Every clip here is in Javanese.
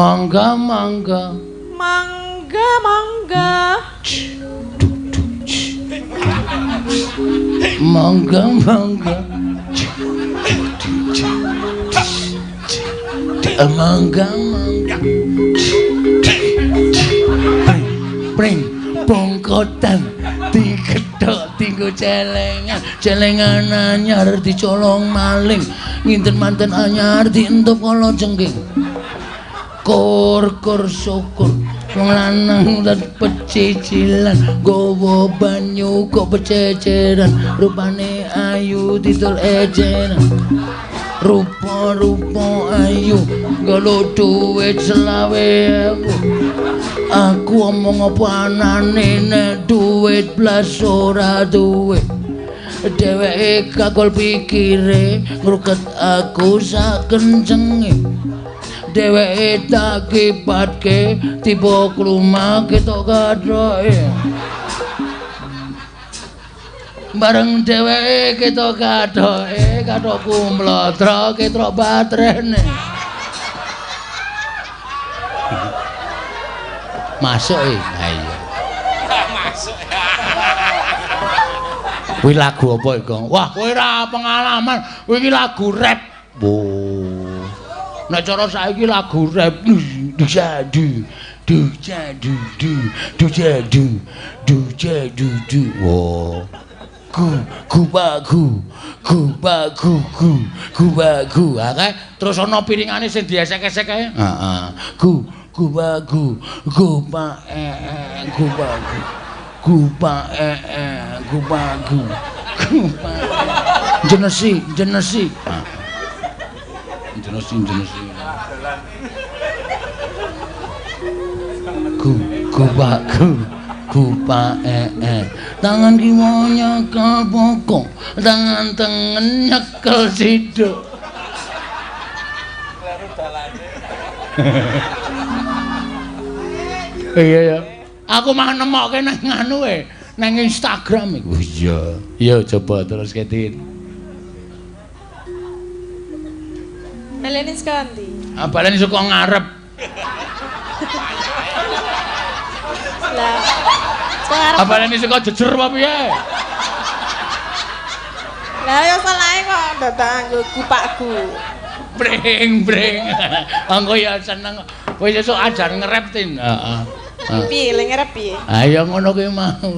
Mangga mangga. Mangga mangga. Mangga mangga. Mangga mangga. Pring bongkotan diketok tinggo celengan anyar dicolong maling nginten manten anyar dientup kala jengking kur syukur wong lanang dan pecicilan gowo banyu kok bececeran rupane ayu didol ejeran rupa ayu galo duit selawe aku omong apa anane nek duit blas ora duwe dheweke kagol pikire ngruket aku sak kencenge dheweke tak kipatke tiba kluma ketok gadhoke bareng dheweke ketok gadhoke kathokku mlodro ketok batrene masuk ha iya masuk kuwi lagu apa iki wah kowe ora pengalaman kuwi iki lagu rap nek cara saiki lagu rap dujadu wow gubagu akeh terus ana piringane sing diesek-esek kae heeh gubagu jenesi tangan kiwa nyekel pokok tangan tengen nyekel siduk iya ya aku mah nemokke nang nganu nang Instagram iku iya coba terus ketin Baleni saka ndi? Baleni saka ngarep lah saka baleni saka jejer apa piye lah ya salahe kok dadak nggo kupakku breng anggo ya seneng wis esuk ajar ngerep tin heeh piye le ngerep piye ayo ngono kuwi mau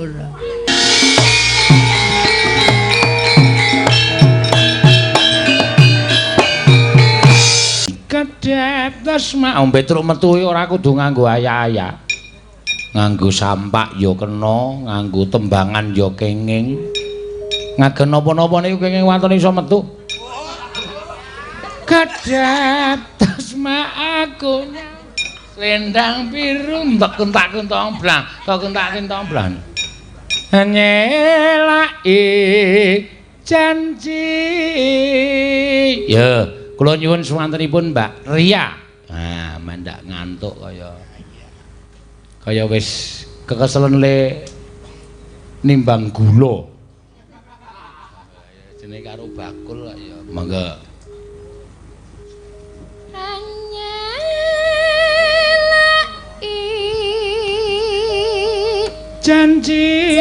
kedep tasma ombe truk metu ora kudu nganggo aya-aya nganggo sampak ya kena nganggo tembangan ya kenging ngagen napa-napa niku kenging wonten iso metu kedep tasma aku selendang biru mbek kentak-kentong blang kok kentak-kentong blang nyelaki janji ya kula nyuwun suwantenipun Mbak Ria. Nah, mandak ngantuk kaya wis kekeselen le nimbang gula. Jenenge karo bakul kok ya. Monggo. Janji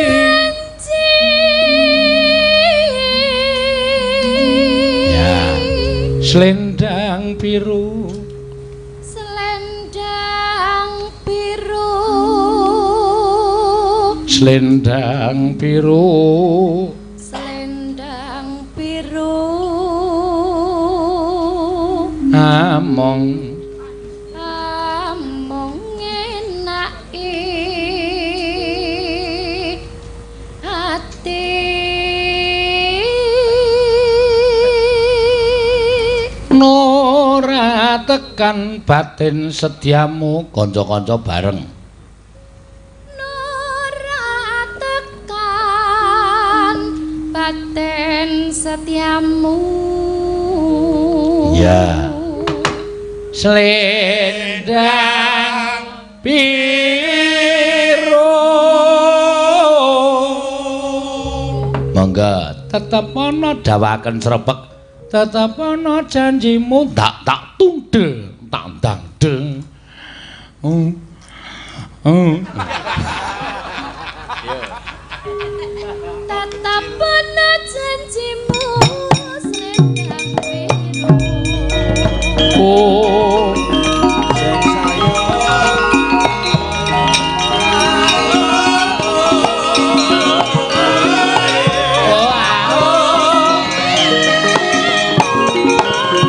selendang biru among enake ati nora tekan batin setiamu kanca-kanca bareng batin setiamu ya selendang biru monggo tetep ana dawaken srepek tetep ana janjimu tak tundel tak dangdeng Tetap bener janjimu selendang biru. Oh, sing sayang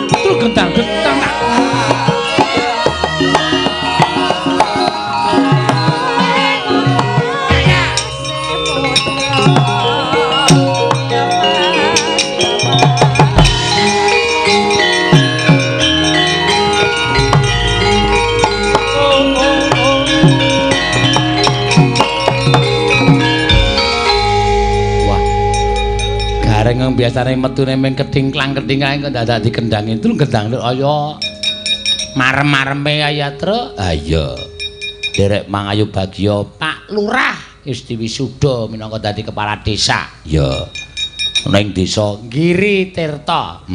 terus gentang-gentang tak. Gareng yang biasanya metune ming kedingklang-kedingklang kok dadak dikendangin terus gendang kaya marem-mareme kaya truk. Ha iya. Derek Mangayu Bagya Pak Lurah wis diwisuda minangka dadi kepala desa. Ya. Ning desa Giri Tirta.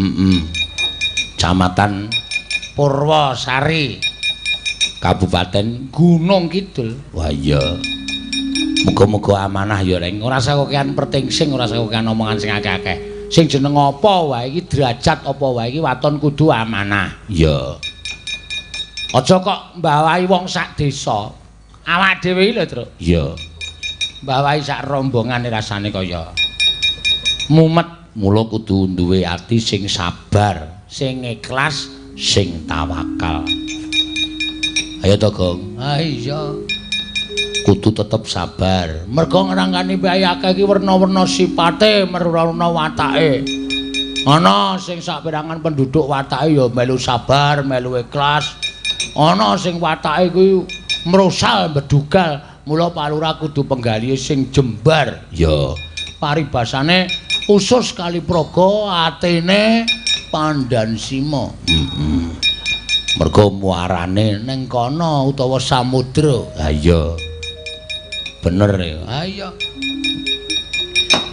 Kecamatan Purwosari. Kabupaten Gunung Kidul. Wah iya. Muga-muga amanah ya Reng. Ora usah kokean pertingsing, ora usah kokean omongan sing akeh-akeh. Sing jeneng apa wae iki derajat apa wae iki waton kudu amanah. Ya. Aja kok mbawahi wong sak desa. Awak dhewe iki lho, Truk. Ya. Mbawahi sak rombongane rasane kaya mumet. Mula kudu duwe ati sing sabar, sing ikhlas, sing tawakal. Ayo to, Gong. Ah iya. Kudu tetep sabar. Mergo ngrangkani bayi akeh iki werna-werna sipate, werna watake. Ana sing saperangan penduduk watake ya melu sabar, melu ikhlas. Ana sing watake kuwi mrosal bedugal, mula Pak Lurah kudu penggalihe sing jembar. Ya, paribasane usus kali praga, atene pandan sima. Mergo muarane ning kono utawa samudra. Ha iya. Bener ya. Ha iya.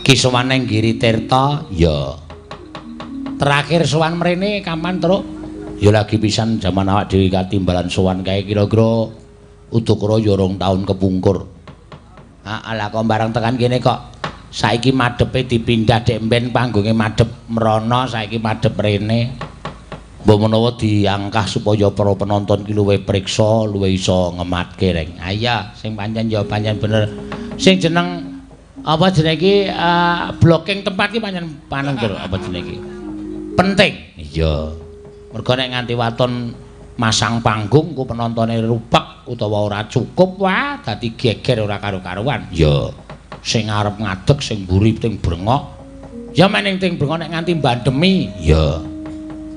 Ki sowan ning Giri Tirta, ya. Terakhir sowan mrene kapan, Truk? Ya lagi pisan jaman awak dhewe katimbalan sowan kae kira-kira udakara ya 2 taun kepungkur. Alah kok bareng tekan kene kok saiki madhepe dipindah dek mben panggonge madhep mrono, saiki madhep rene. Mbok menawa diangkah supaya para penonton ki luwih priksa, luwih iso ngematke Reng. Ha iya, sing pancen ya pancen bener. Sing jeneng apa jenenge iki blocking tempat ki pancen paneng to apa jenenge iki. Penting. Iya. Mergo nek nganti waton masang panggung ku penontone rupak utawa ora cukup wah dadi geger ora karo-karuan. Ya. Sing arep ngadeg, sing mburi ting brengok. Ya mening ting brengok nek nganti mbandemi. Ya.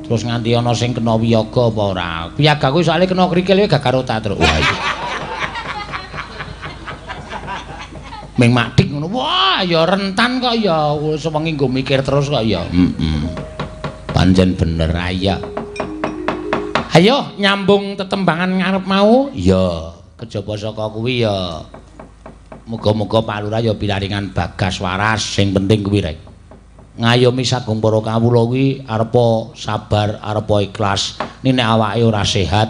Terus nganti ana sing kena wiyaga apa ora. Wiyaga kuwi soalé kena krikil ya gak karo tak Truk. Wah iya. Ming madik ngono. Wah, ya rentan kok ya. Sewengi nggo mikir terus kok ya. Pancen bener aya. Ayo nyambung tetembangan ngarep mau. Ya, kejaba saka kuwi ya. Muga-muga Pak Lurah ya pinaringan bagas waras, sing penting kuwi rek. Ngayomi sagung para kawula kuwi arepa sabar, arepa ikhlas. Nek awake ora sehat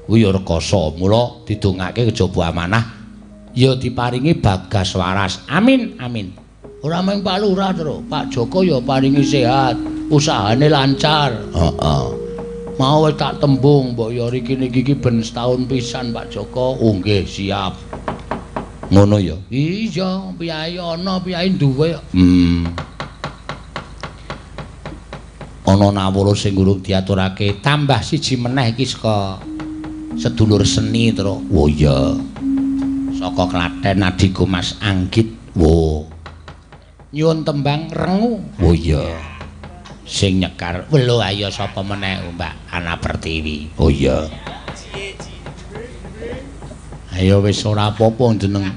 kuwi ya rekoso. Mula didongake kejaba amanah ya diparingi bagas waras. Amin, amin. Ora mung Pak Lurah, Truk. Pak Joko ya paringi sehat, usahane lancar. Heeh. Mau wis tak tembung mbok ya riki niki iki ben setahun pisan Pak Joko. Oh nggih, siap. Ngono ya. Iya, piyai ana, piyai duwe. Ana nawara sing urung diaturake, tambah siji meneh iki saka sedulur seni, Truk. Oh iya. Saka Klaten adhiku Mas Anggit. Wo. Nyuwun tembang Rengu. Oh iya. Sing nyekar. Lho ayo sapa meneh Mbak Ana Pertiwi. Oh iya. Ayo wis ora apa-apa jeneng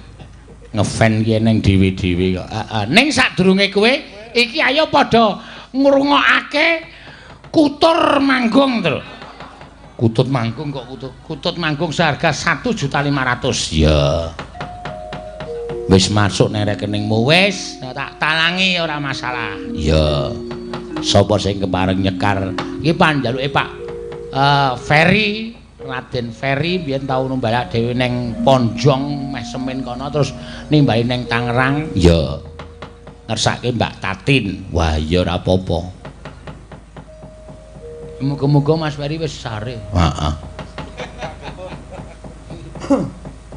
ngefan ki ning dhewe-dhewe kok. Heeh. Ning sadurunge kowe iki ayo padha ngrungokake Kutur Manggung, Truk. Kutut Manggung kok Kutut Manggung seharga 1.500.000. Ya. Wis masuk ning rekeningmu wis, tak talangi ora masalah. Ya. Sapa sing kepareng nyekar iki panjaluke Pak Ferry Raden Ferry biyen tau numbalak dhewe ning Ponjong meh semen kono terus nimbali ning Tangerang ya ngersake Mbak Tatin. Wah ya ora apa-apa. Muga-muga Mas Ferry wis sare. Heeh.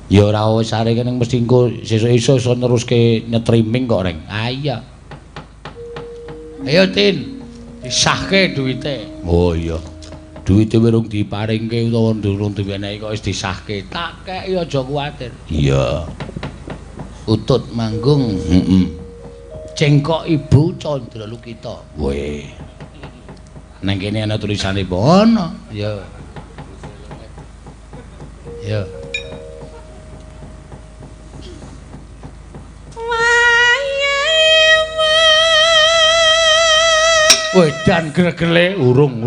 Ya ora wis sare kene mesti engko sesuk iso neruske nyetriming kok reng. Ah iya. Ayo Tin, disahke duwite. Oh iya. Duwite urung diparingke utawa durung diwenehi kok wis disahke. Tak keki aja kuwatir. Iya. Utut manggung. Heeh. Cengkok Ibu Candra Lukita. Weh. Nang kene ana tulisane apa? Ana. Ya. Ya. Wedan gregele urung.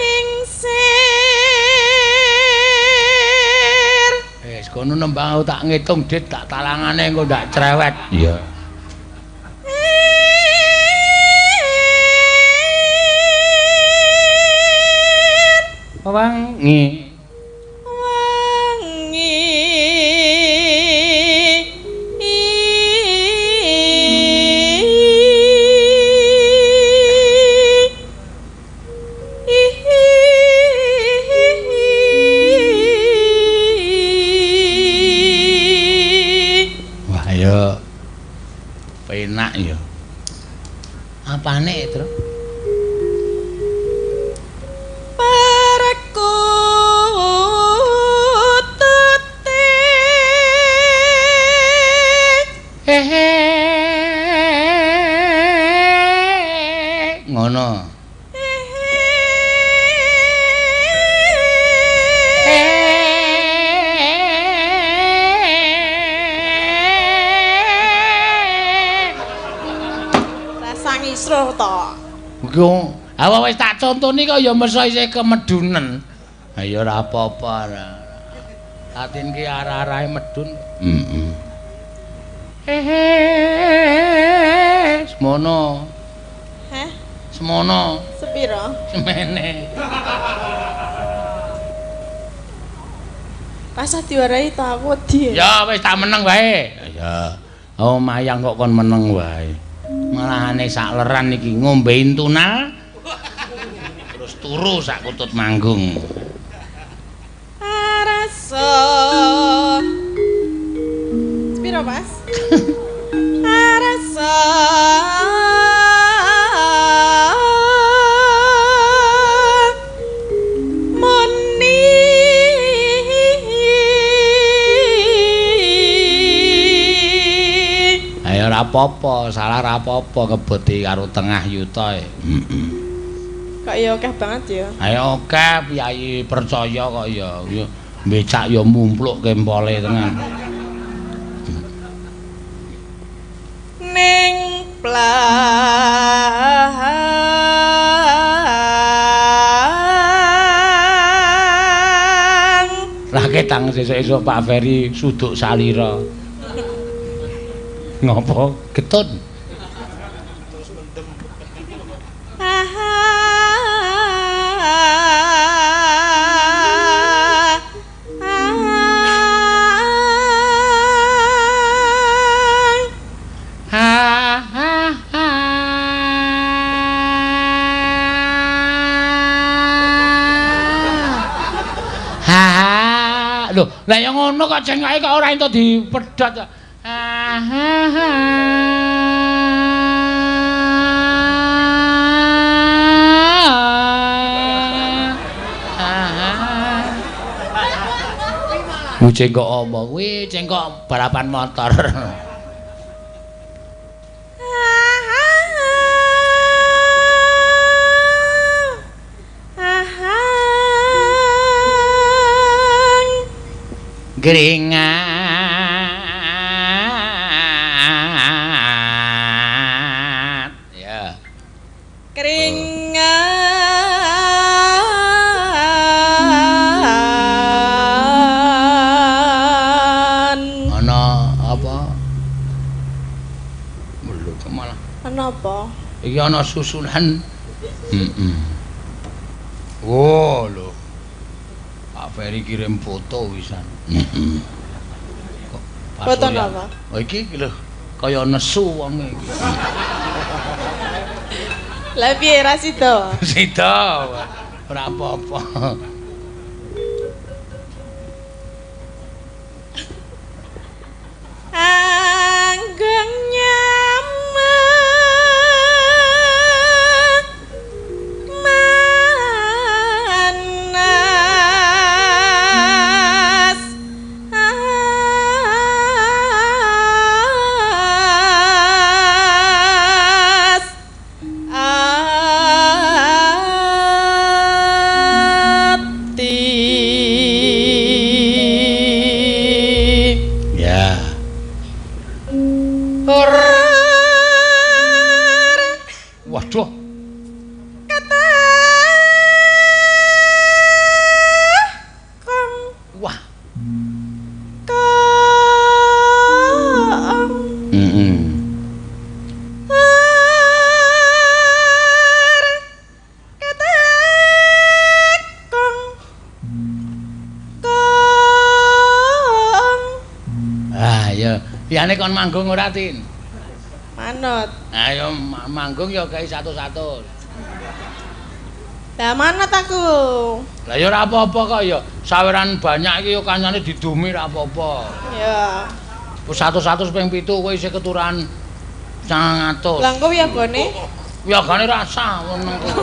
Lingsir. Wis kono nembang tak ngitung dit tak talangane engko ndak cerewet. Iya. Wangi. Penak ya. Apane, Tru? Perkutute. Ngono. Isruh to. Iku awak wis tak contoni kok ya mesa isih kemedunen. Ha ya ora apa-apa. Atin ki arah-arahe medun. Semono. Heh, Semono. sepiro? Semene. Pasah diwarai ta aku wedi. Ya wis tak meneng wae. Ya. Oh mayang kok kon meneng wae. Malahane sak leran iki ngombe intunal terus turu sak kutut manggung. Arasa. Sepiro, Mas? Arasa. Ora apa-apa, salah ora apa-apa keboti karo tengah yuta. Kok ya akeh banget ya. Ayo akeh piyai percaya kok ya. Becak ya mumpluk kempole tenan. Ning plang. Raketang sesuk-esuk Pak Ferry suduk salira. Ngopo getun? Lho, lah ya ngono kok cengkoke kok ora ento dipedhot. Cengkok apa kuwi? Cengkok balapan motor. Keringat. Ya. Keringan. Ana apa? Belum malah. Ana apa? Iki iki ana susunan. Oh lho. Pak Ferry kirim foto wisan. Foto napa? Oh iki lho kaya nesu wonge iki. Lah piye ra sida? Sida. Ora apa-apa. Anggung manas ati Ya. Waduh. Wah. Ah ya, liyane kon manggung ora Tin? Manut. Ayo manggung ya gawe 100. Lah manut aku. Lah ya ora apa-apa kok ya. Saweran banyak iki ya kancane didumi ora apa-apa. Ya. Wis 100 ping 7 kowe isih keturunan 900. Lah engko ya gone. Ya gane rasa ngono kok.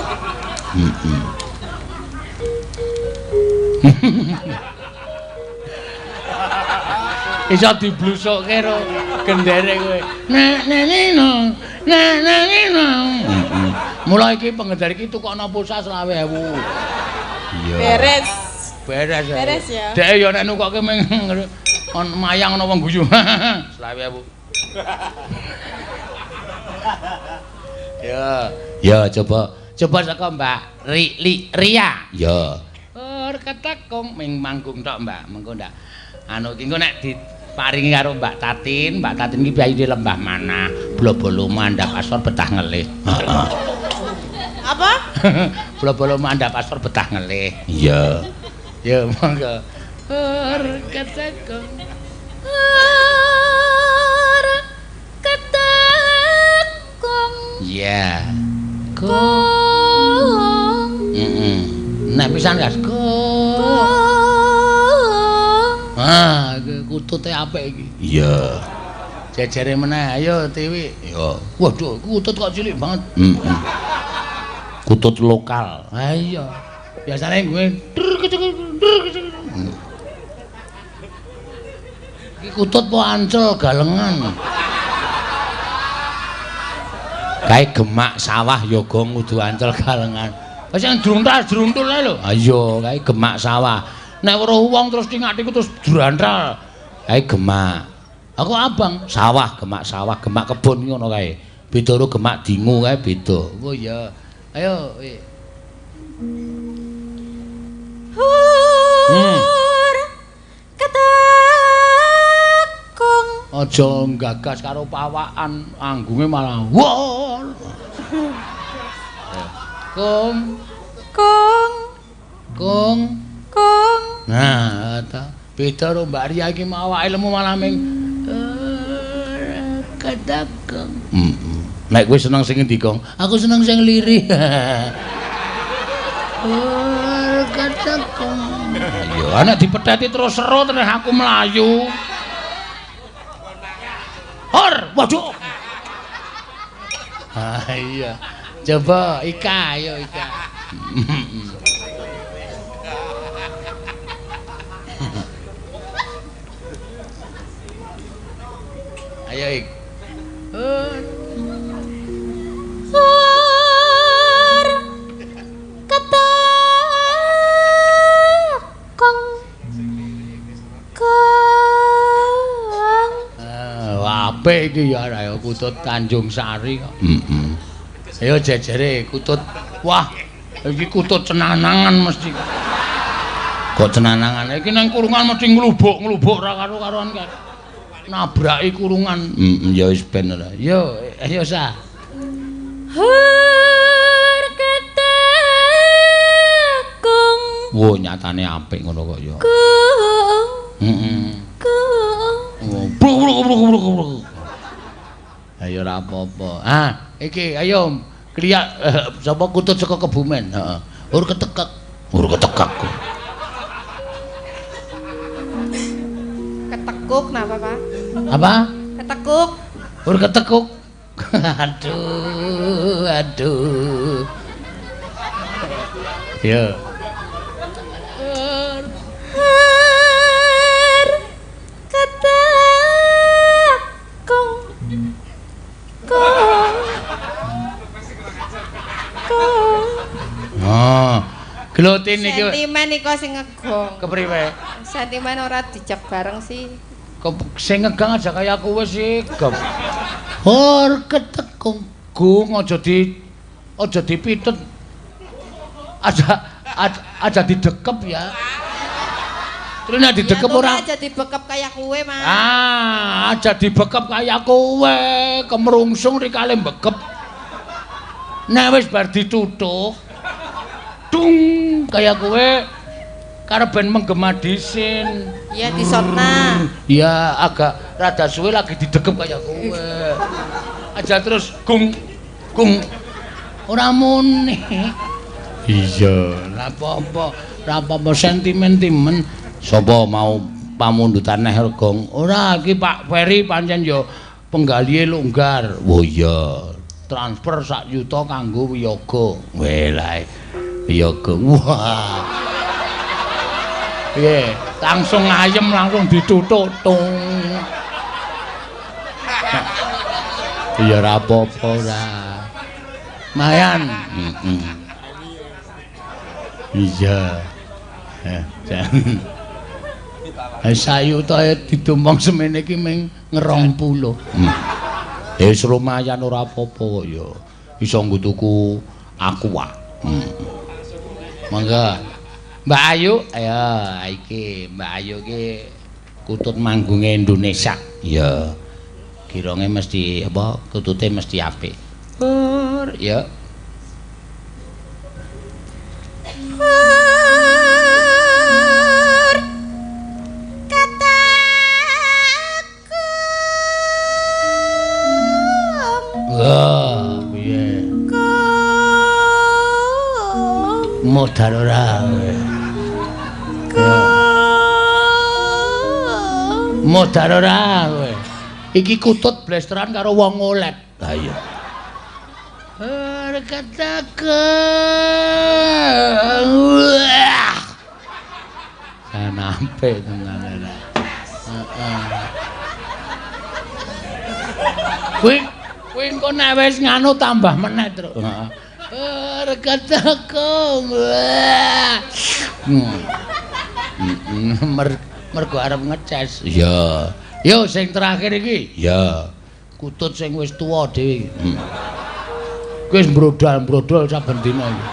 Iso diblusukke ro gendere kowe. Nenenino. Mulai iki pengendara iki tukokno pulsa 20.000. Iya. Beres. Beres. Beres ya. Dek ya nek nukokke ming mayang ana wong guyu. 20.000. Ya coba saka Mbak Ria. Ya. Ketekong ming manggung tok Mbak, mengko ndak. Anu iki engko nek diparingi karo Mbak Tatin iki piyayine Lembah Manah, Blobolo mandhap asor betah ngelih. Heeh. Apa? Blobolo mandhap asor betah ngelih. Iya. Ya monggo. Ketekong. Ketekong. Iya. Kong. Nek pisan Gas. Kong. Ah, kutute apik iki. Iya. Jejere meneh, ayo Tiwi. Yo. Waduh, kutut kok cilik banget. Kutut lokal. Ha iya. Biasane gue Iki kutut po Ancol galengan. Kae gemak sawah yoga ngudu Ancol galengan. Wis sing druntal ae lho. Ha iya, kae gemak sawah. Nek weruh wong terus tingatiku terus drantral. Kae gemak. Aku abang sawah, gemak kebon ngono kae. Beda karo gemak dingu kae beda. Oh iya. Ayo. Ketekong. Aja gagas karo pawakan, anggunge malah wol. Kong. Nah, ta. Beda karo Mbak Ria iki awake lemu malah ming ketekong. Nek kowe seneng sing endi, Kong? Aku seneng sing lirih. Ketekong. Ya, nek dipetheti terus seru terus aku melayu. Waduh. Ah iya. Coba Ika, ayo Ika. Ayo Ik. Apik iki ya ayo kutut Tanjung Sari kok. Ayo jejere kutut. Wah, iki kutut cenanangan mesti. Kok cenanangan? Iki nang kurungan mesti nglubuk ora karo-karoan kan. Nabraki kurungan. Ya wis ben ora. Yo, ayo sa. Hur ketekung Wo nyatane apik ngono kok ya. Heeh. Ayo ora apa-apa. Ah, iki ayo kliak sapa kutut saka Kebumen. Heeh. Hur ketekek. Hur ketekek. Ketekuk napa, Pak? Apa? Ketekuk. Hur ketekuk. Aduh. Ya. Hur ketekung. Oh, glotin iki Sentimen iku sing ngegong. kepriwe? Sentimen ora dijak bareng sih. Sing ngegang aja kaya kowe sih, Gem. Hor ketekung gung aja dipitut. Aja didekep ya. Terus nek didekep ora aja dibekep kaya kowe, Mas. aja dibekep kaya kowe, kemrungsung rikale bekep. Nek wis bar ditutuk, dung kaya kowe karep ben menggema disin. Iya disotna. Ya agak rada suwe lagi didekep kaya kowe. Aja terus gung ora muni. Iya, ora apa-apa sentimen-timen. Sapa mau pamundutan neh Gong? Ora iki Pak Ferry pancen ya penggalihe longgar. Oh iya, transfer 1 juta kanggo wiyaga. Welae. Wiyaga. Wah. Piye? Langsung ayem langsung ditutuk tung. Ya ora apa-apa ora. Mayan. Iya. Jan. Sayuta ditumbang semene iki ming 20. Wis lumayan ora apa-apa kok ya. Iso nggo tuku aqua. Mangga. Mbak Ayu, ayo iki Mbak Ayu ki kutut manggunge Indonesia. Iya. Kironge mesti apa? Kutute mesti apik. Pur, ya. Wah, piye? Modar ora. Modar ora kowe. Iki kutut blesteran karo wong ngolet. Ha iya. Katakan. Sanampe tenan ora. Heeh. Kuwi engko nek wis nganu tambah meneh, Truk. Heeh. Katakan. Mergo arep ngeces. Iya. Yo sing terakhir iki. Ya. Kutut sing wis tuwa dhewe. Kuwi wis mbrodol saben dina iki.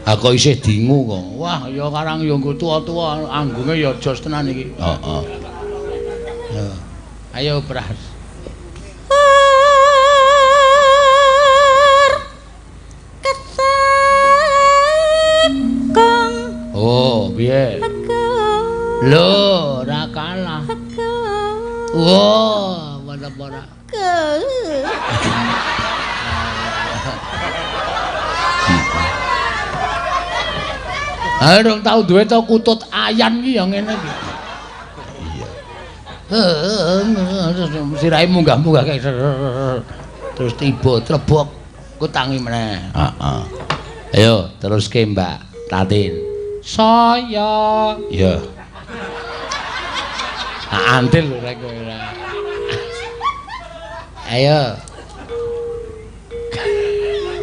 Aku isih dingu kok. Wah, ya karang ya nggo tuwa-tuwa anggunge ya jos tenan iki. Heeh. Ya. Ayo, Pras. Oh, piye? Lho, ora kalah. Wah, mana-mana. Ayo dong tau duwe to kutut ayan ki ya ngene iki. Iya. Sirahe munggah-munggah kae. Terus tiba trebok kutangi meneh. Heeh. Ayo teruske Mbak Tatin. Saya. Iya. Antil lho rek kowe. Ayo.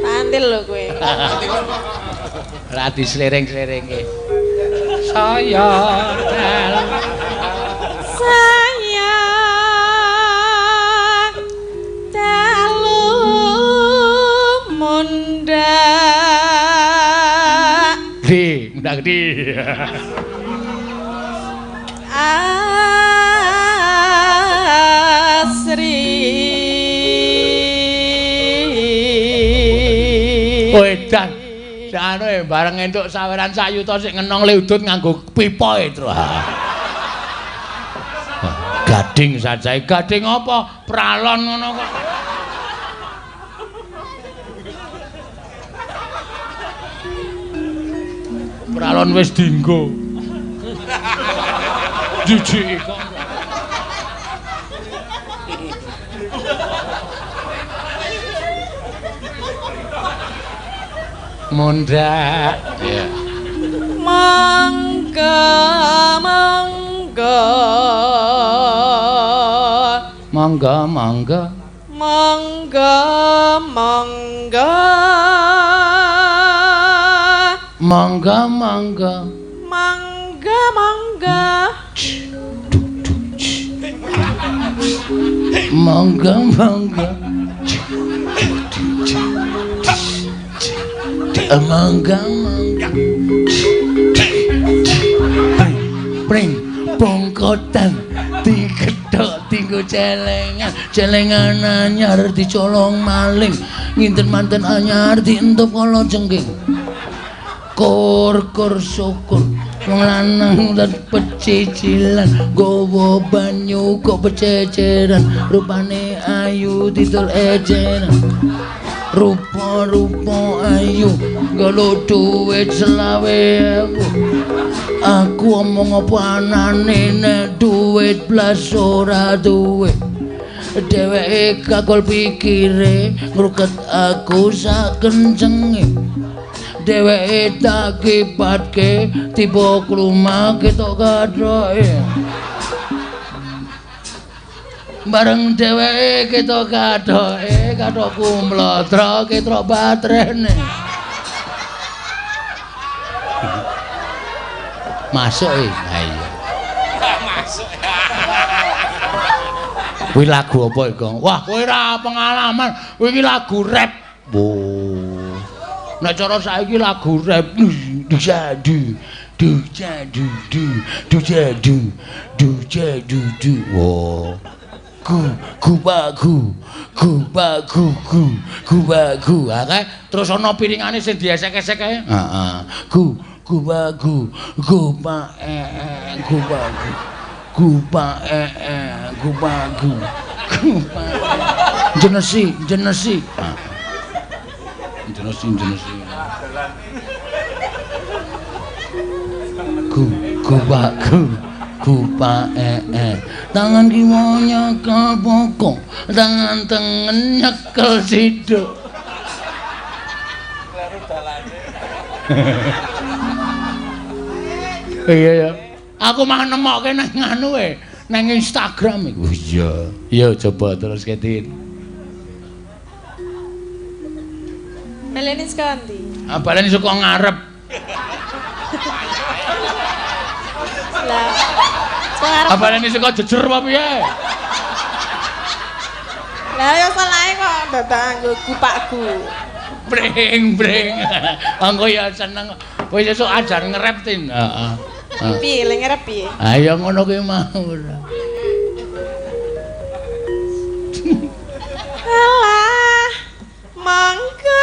Antil lho kowe. Ora dislering-sleringe. Saya dalu mundak. Mundak gede. Asri Wedan. Anu bareng entuk saweran sayuta sik ngenong le udut nganggo pipa itu. Gading sajae. Gading apa? Pralon ngono kok. Pralon wis dienggo. Jijik kok. Munda. Ya. Mangga mangga. Mangga mangga. Mangga mangga. Mangga mangga. Mangga mangga. Mangga mangga. Mangga mangga. Pring bongkotan diketok tinggo celengan, celengan anyar dicolong maling, nginten manten anyar dientup kala jengking. Kur syukur wong lanang dan pecicilan, gowo banyu kok bececeran, rupane ayu didol ejeran. Rupa-rupa ayu galo duit 20.000. Aku omong apa anane nek duit blas ora duwe. Dheweke kakul pikire ngruket aku sak kencenge. Dheweke tak kipatke tiba krumah ketok gadhoke. Bareng dheweke ketok gadhoke, kathokku mlodro ketok batrene. Masuk ha iya. Masuk. Kuwi lagu apa iki, Kang? Wah, kowe ora pengalaman. Kuwi iki lagu rap. Oh. Nek cara saiki lagu rap dujadu, dujadu, dujadu, dujadu. Wah. Gubagu. Akeh terus ana piringane sing diesek-esek kae. Heeh. Gubagu. Jenesi. Jenesi. Gubagu. Tangan kiwa nyekel bokong, tangan tengen nyekel siduk. Iya ya. Aku mah nemokke nang anu nang Instagram iku. Iya. Iya coba terus ketin. Meleni sekanti. Ah baleni saka ngarep. Lah. Sekarang Apa ini saka jejer apa piye? lah ya salahe kok dadak nggo kupakku. Breng. Anggo ya seneng. Kowe sesuk ajar nge-rap tin. Heeh. Piye le ngarep piye? Ayo ngono kuwi mau. Alah mangga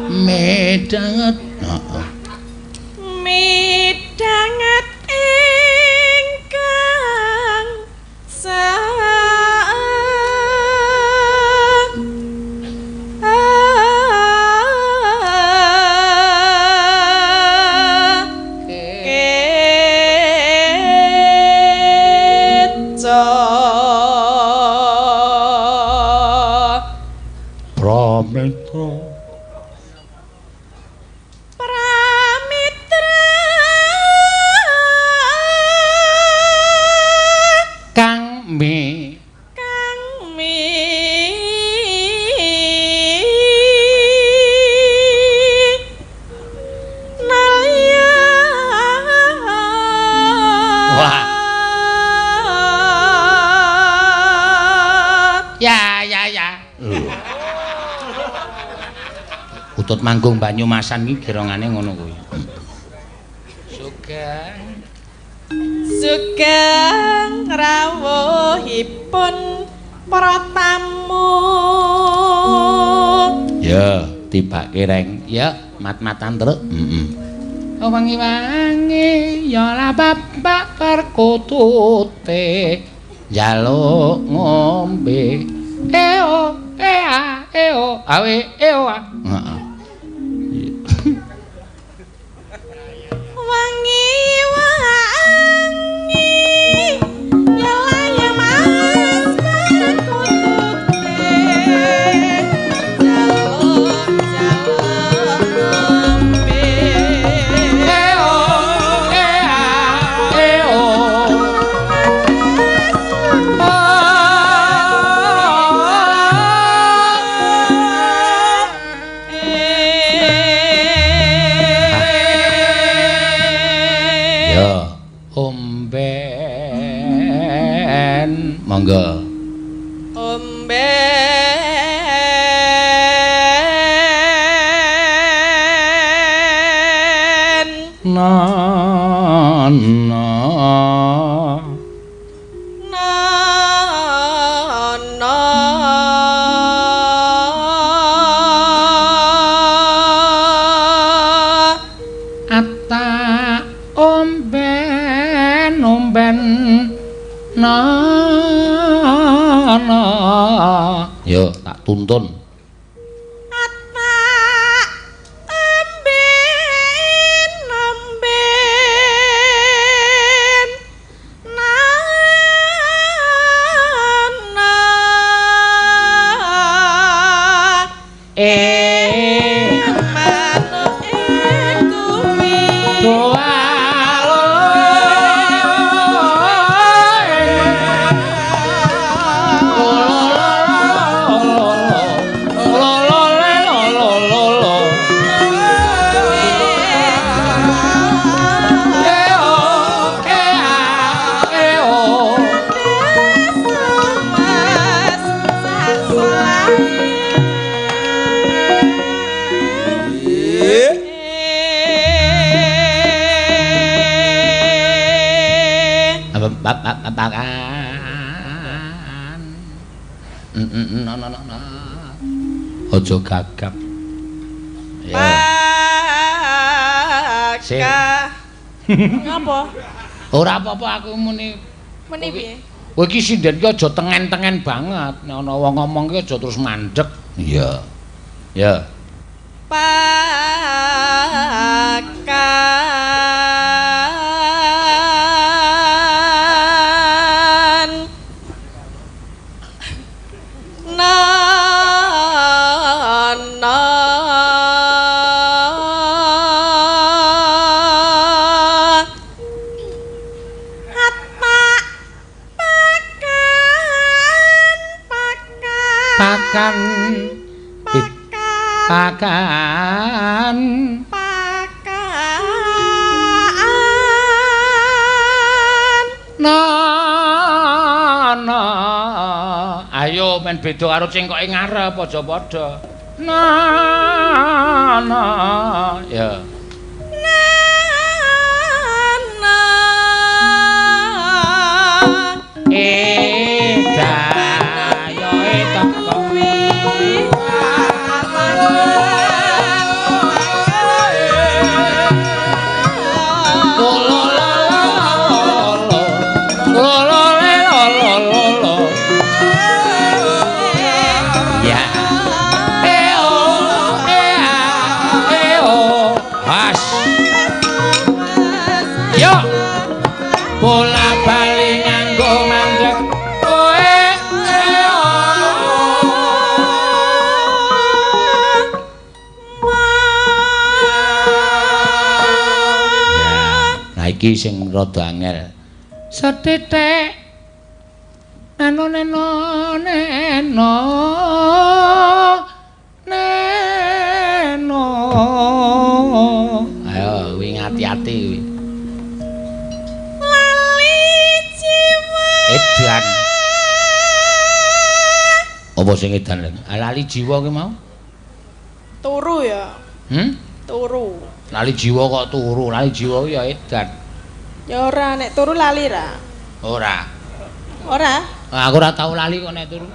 midanget midanget ingkang Ya. Utut manggung Banyumasan iki gerongane ngono kuwi. Sugeng rawuhipun para tamu. Ya, tibake reng. Ya, mat-matan truk. Wangi-wangi ya la bapak perkutute njaluk ngombe. Eo, awe eo. Heeh. Wangi-wangi ya la mas perkutute jaluk ngombe. Monggo. Omben. Nana. Atta omben Nana. Yo tak tuntun. Atta omben Nana. Manuk kuwi doa babakan. No. Ojo gagap. Ya. Ngapa? Ora apa-apa aku muni. Muni piye? Kowe iki sinden ki aja tengen-tengen banget. Nek ana wong ngomong ki aja terus mandeg. Iya. Ya. Pakan Nana. Pakan Nana. Ayo men beda karo cengkoke ngarep aja padha. Nana. Ya. Nana. Dayo teko bola bali nganggo mandek kowe nah iki sing rada angel setitik neno ayo kuwi ngati-ati kuwi edan Apa sing edan? Lali jiwa ki mau? Turu ya. Turu. Lali jiwa kok turu, lali jiwa ya edan. Ya ora nek turu lali ra. Ora. Ora. Aku ora tau lali kok nek turu.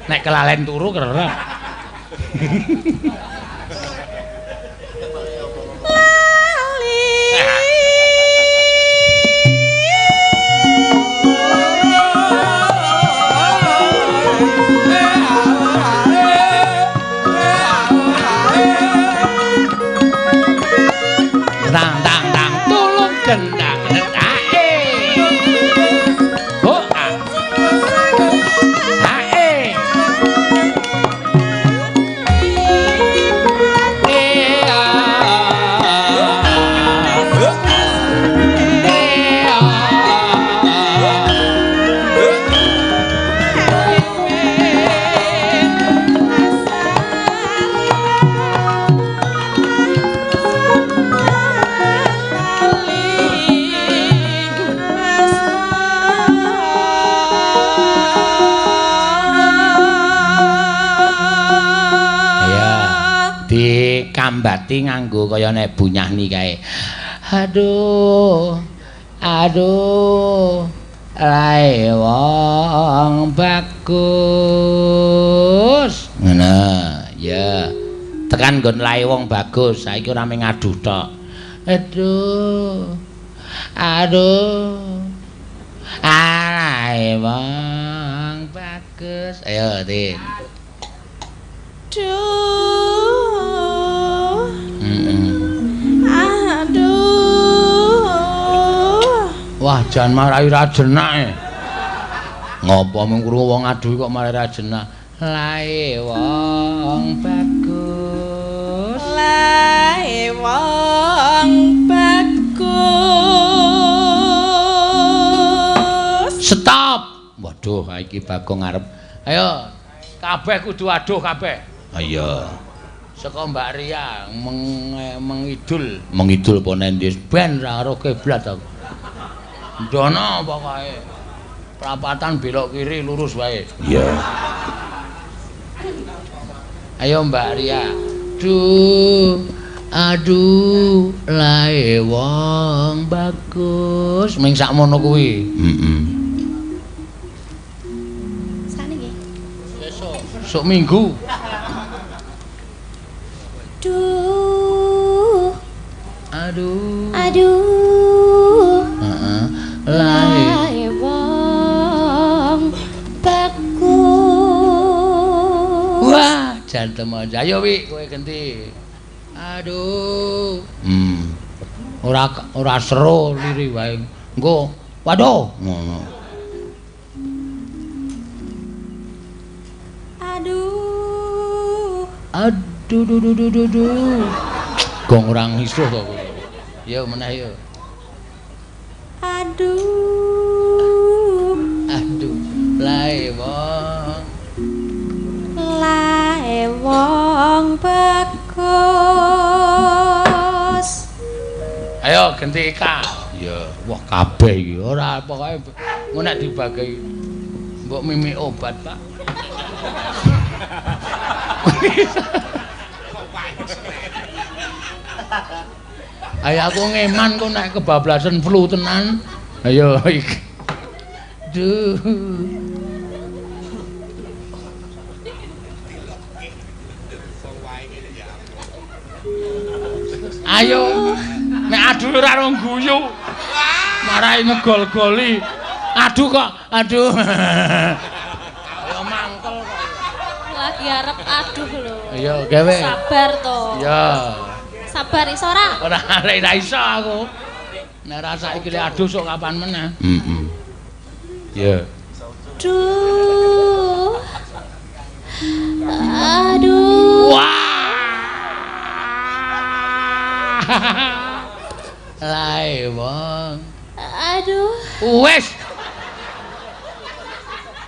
Nek kelalen turu keren. Dang dang dang tulung gendang ae. Oh ah. Ae. Kambati nganggo kaya nek bunyahni kae. Aduh. Lae wong bagus. Ngono, ya. Tekan nggon lae wong bagus, saiki ora mung aduh tok. Aduh. Lae wong bagus. Ayo, Din. Wah, jan marai ra jenak. Ngopo mung krungu wong aduh kok marai ra jenak. Lae wong bagus. Lae wong bagus. Stop. Waduh, iki Bagong ngarep. Ayo, kabeh kudu aduh kabeh. Ayo. Saka Mbak Ria mengidul apa nendis ben ra karo kiblat aku. Ndono pokoke. Prapatan belok kiri lurus wae. Iya. Ayo Mbak Ria. Aduh, lae wong bagus. Ming sakmono kuwi. Saniki. Sok Minggu. Aduh. Lae wong bagus. Wah, jantem aja. Ayo Wi, kowe ganti. Aduh. Ora seru liri wae. Engko, waduh. Ngono. Aduh. Gong ora ngisuh kok kowe. Ya meneh ya. Aduh, lae wong bagus. Ayo ganti Ika. Ya, wah kabeh iki ora pokoke engko nek dibagi mbok mimi obat, Pak. Ayo aku ngeman kok nek kebablasan flu tenan. Ayo iki. Duh. Ayo nek aduh ora rong guyu. Marai ngegol-goli. Aduh kok, aduh. Ayo mangkel kok. Lagi arep aduh lho. Ayo gawe. Sabar to. Ya. Sabar iso ora? Ora iso aku. Nek rasa iki lek aduh sok kapan meneh. Ya. Aduh. Wah. Lae wong. Aduh. Wes.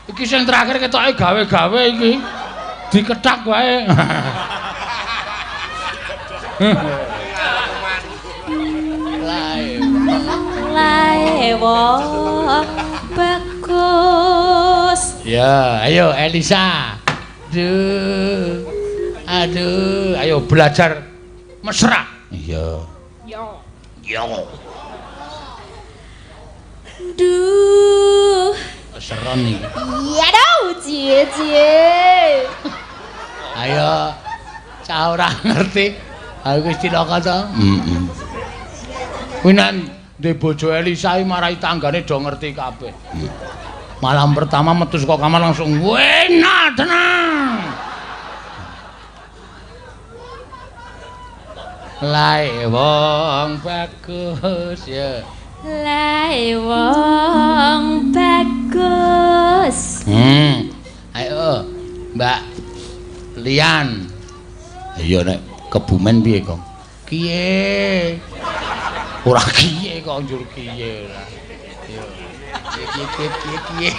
Iki sing terakhir ketoke gawe-gawe iki. Diketak wae. Lae wong bagus. Ya, ayo Elisa. Aduh. Aduh, ayo belajar mesra. Iya. Yo. Yo. Duh. Seron iki. Iya dong, Cie. Ayo. Cah ora ngerti. Aku wis cilaka to. Heeh. Kuwi nek ndek bojo Elisa iki marai tanggane do ngerti kabeh. Malam pertama metu saka kamar langsung enak tenang. Lae wong bagus ya. Lae wong bagus. Ayo Mbak Lian. Ayo nek Kebumen piye, Kong? Kiye? Ora kiye kok njur kiye ora. Yo. Kiye.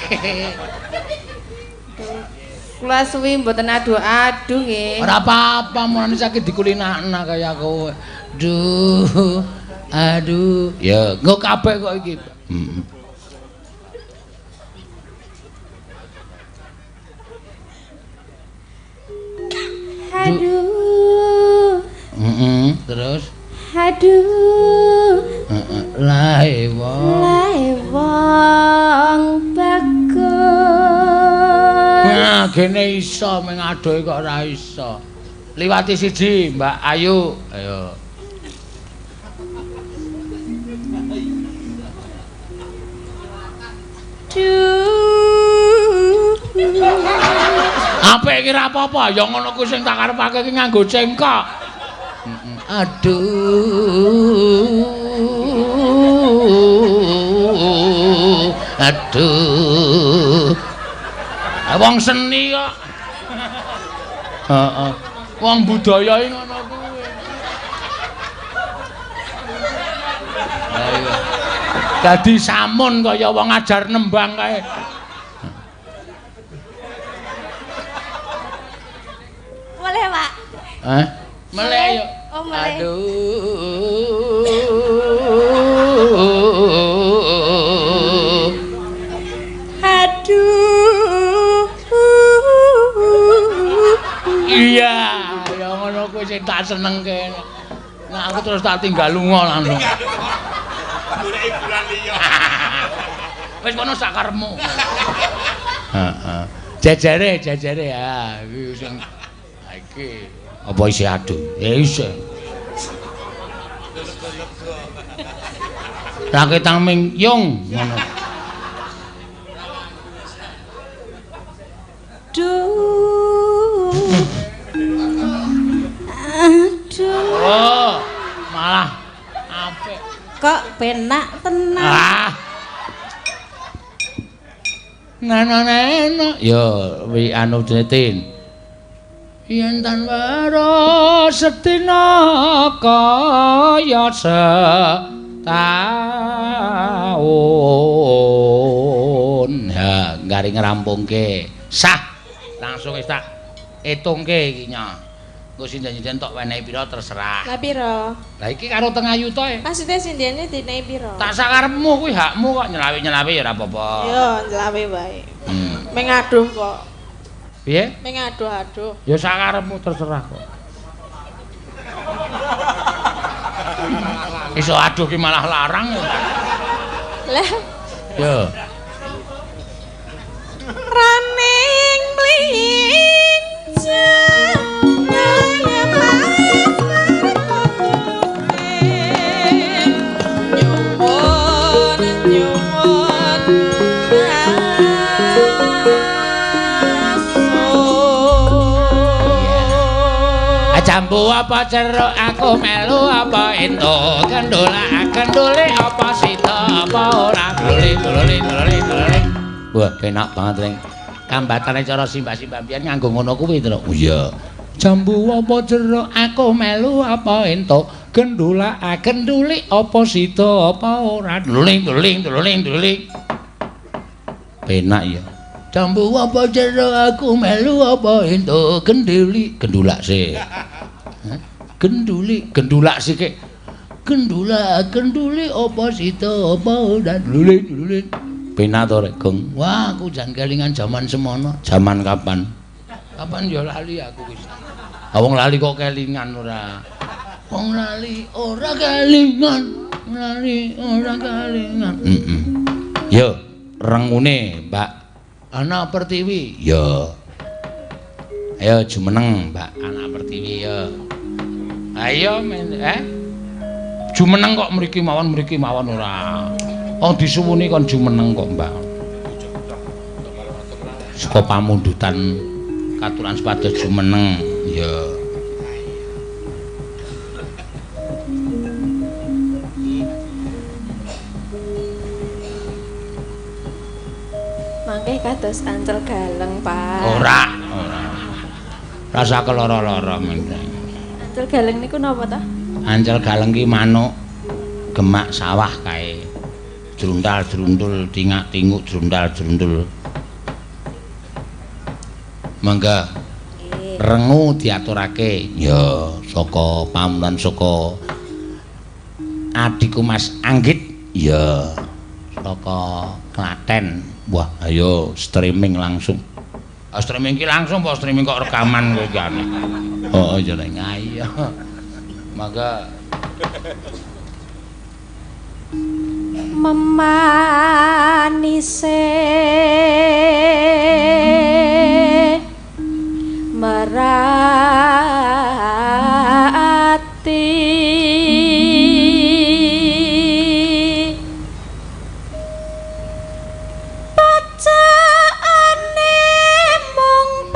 Kula suwi mboten adu-adu nggih. Ora apa-apa, mulane sakit dikulinakna kaya kowe. Duh. Aduh. Ya, engko kabeh kok iki. Heeh. Aduh. Terus? Aduh. Lae wong. Lae wong bagus. Nah, gene iso ming adohe kok ora iso. Liwati siji, Mbak Ayu. Ayo. Apik iki ra apa-apa, ya ngono kuwi sing tak karepake iki nganggo cengkok. Aduh. Wong seni kok. Heeh. Wong budaya iki ngono kuwi. Ayo. Dadi samun kaya wong ngajar nembang kae. Boleh, Pak? Hah? Meleh yo. Oh, meleh. Aduh. Iya, ya ngono kuwi sing tak senengke. Nah, aku terus tak tinggal lunga langsung. Goleki bulan liya. Wis kono sakarepmu. Heeh. Jejere ya, iki sing iki apa isih adu? Ya isih. Raketang ming yung ngono. Aduh. Aduh. Oh, malah apik. Kok penak tenang. Nana. Yo, wi anu jetin. Yen tan waro setina kaya setahun. Ha, garing ngrampungke. Sah. Langsung wis tak etungke iki nya. Engko sinden-sinden tok wenehi pira terserah. Lah pira? Lah iki karo tengah yuta e. Maksude sindene dinehi pira? Tak sakarepmu kuwi hakmu kok nyelawi-nyelawi ya ora apa-apa. Yo, njlawe wae. Ming aduh kok. Piye? Ming aduh-aduh. Ya sakarepmu terserah kok. Iso aduh ki malah larang ya. Lah, Yo. raning mlincah kaya Jambu apa ceruk aku melu apa ento kendule apa sita apa ora gluli. Wah penak banget ring kambatane cara simbah-simbah pian nganggo ngono kuwi to. Oh iya. Jambu apa ceruk aku melu apa ento kendule apa sita apa ora gluli. Penak ya. Jambu apa ceruk aku melu apa ento gendulak sih. Gendulak sik. Gendulak apa sita apa ora gluli. Penak to rek, Gong. Wah, aku jan kelingan jaman semono. Jaman kapan? Kapan ya lali aku wis. Wong lali kok kelingan ora. Wong lali ora kelingan. Lali ora kelingan. Yo, rengune, Mbak. Ana Pertiwi. Yo. Ayo jumeneng, Mbak. Anak Pertiwi yo. Ayo jumeneng kok mriki mawon ora. Oh disuwuni kon jumeneng kok, Mbak. Saka pamundutan katuran sepados jumeneng. Ya. Mangke kados ancel galeng, Pak. Ora. Rasa keloro-loro meneh. Ancel galeng niku napa ta? Ancel galeng ki manuk gemak sawah kae. Drundal-drundul, tingak-tinguk, drundal-drundul. Mangga. Rengu diaturake. Ya, saka pamunan saka adikku Mas Anggit. Ya, saka Klaten. Wah, ayo streaming langsung. Streaming ki langsung apa streaming kok rekaman kowe iki aneh. Oh, ya nek ayo. Mangga memanise merati bacaane mung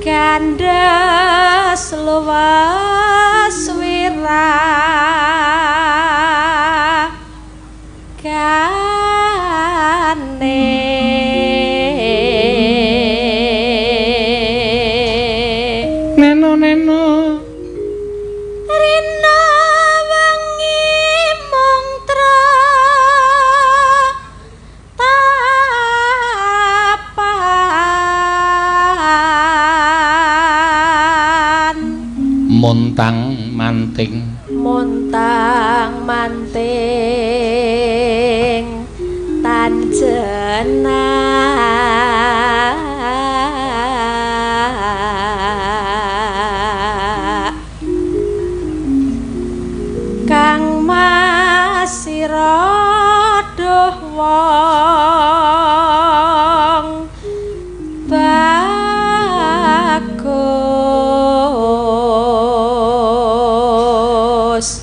kandas luwas wira kane neno rina wengi montra tapan montang manting tanjena kang masira doh wong bagus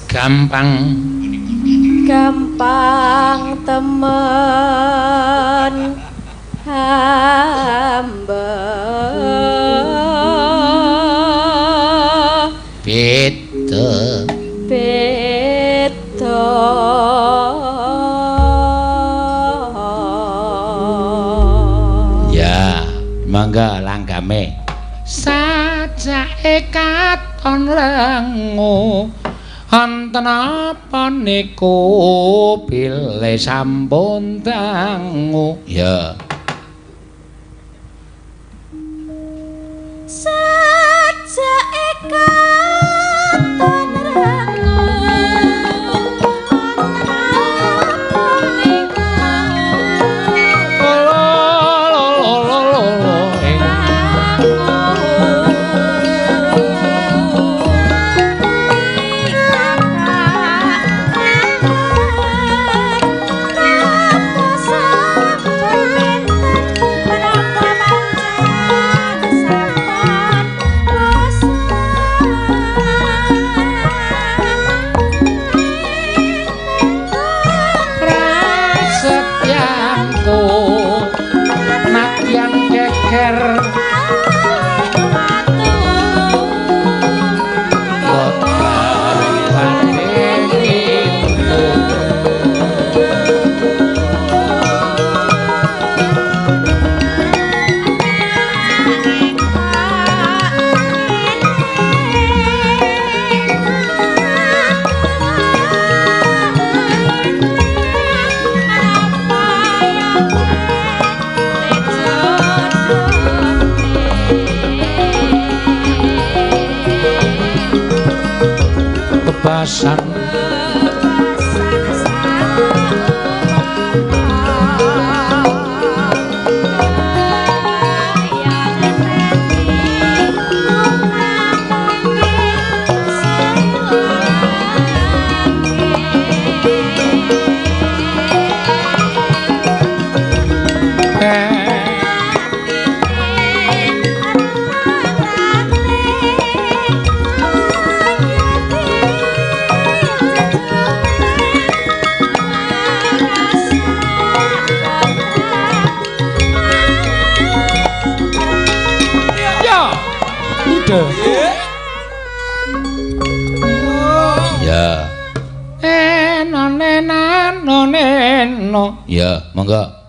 gampang temen hamba beda ya mangga langgame sajake katon lengo wonten apa niku bilih sampun dangu ya sajake katon lengo bebasan. Ya. No. Ya, monggo.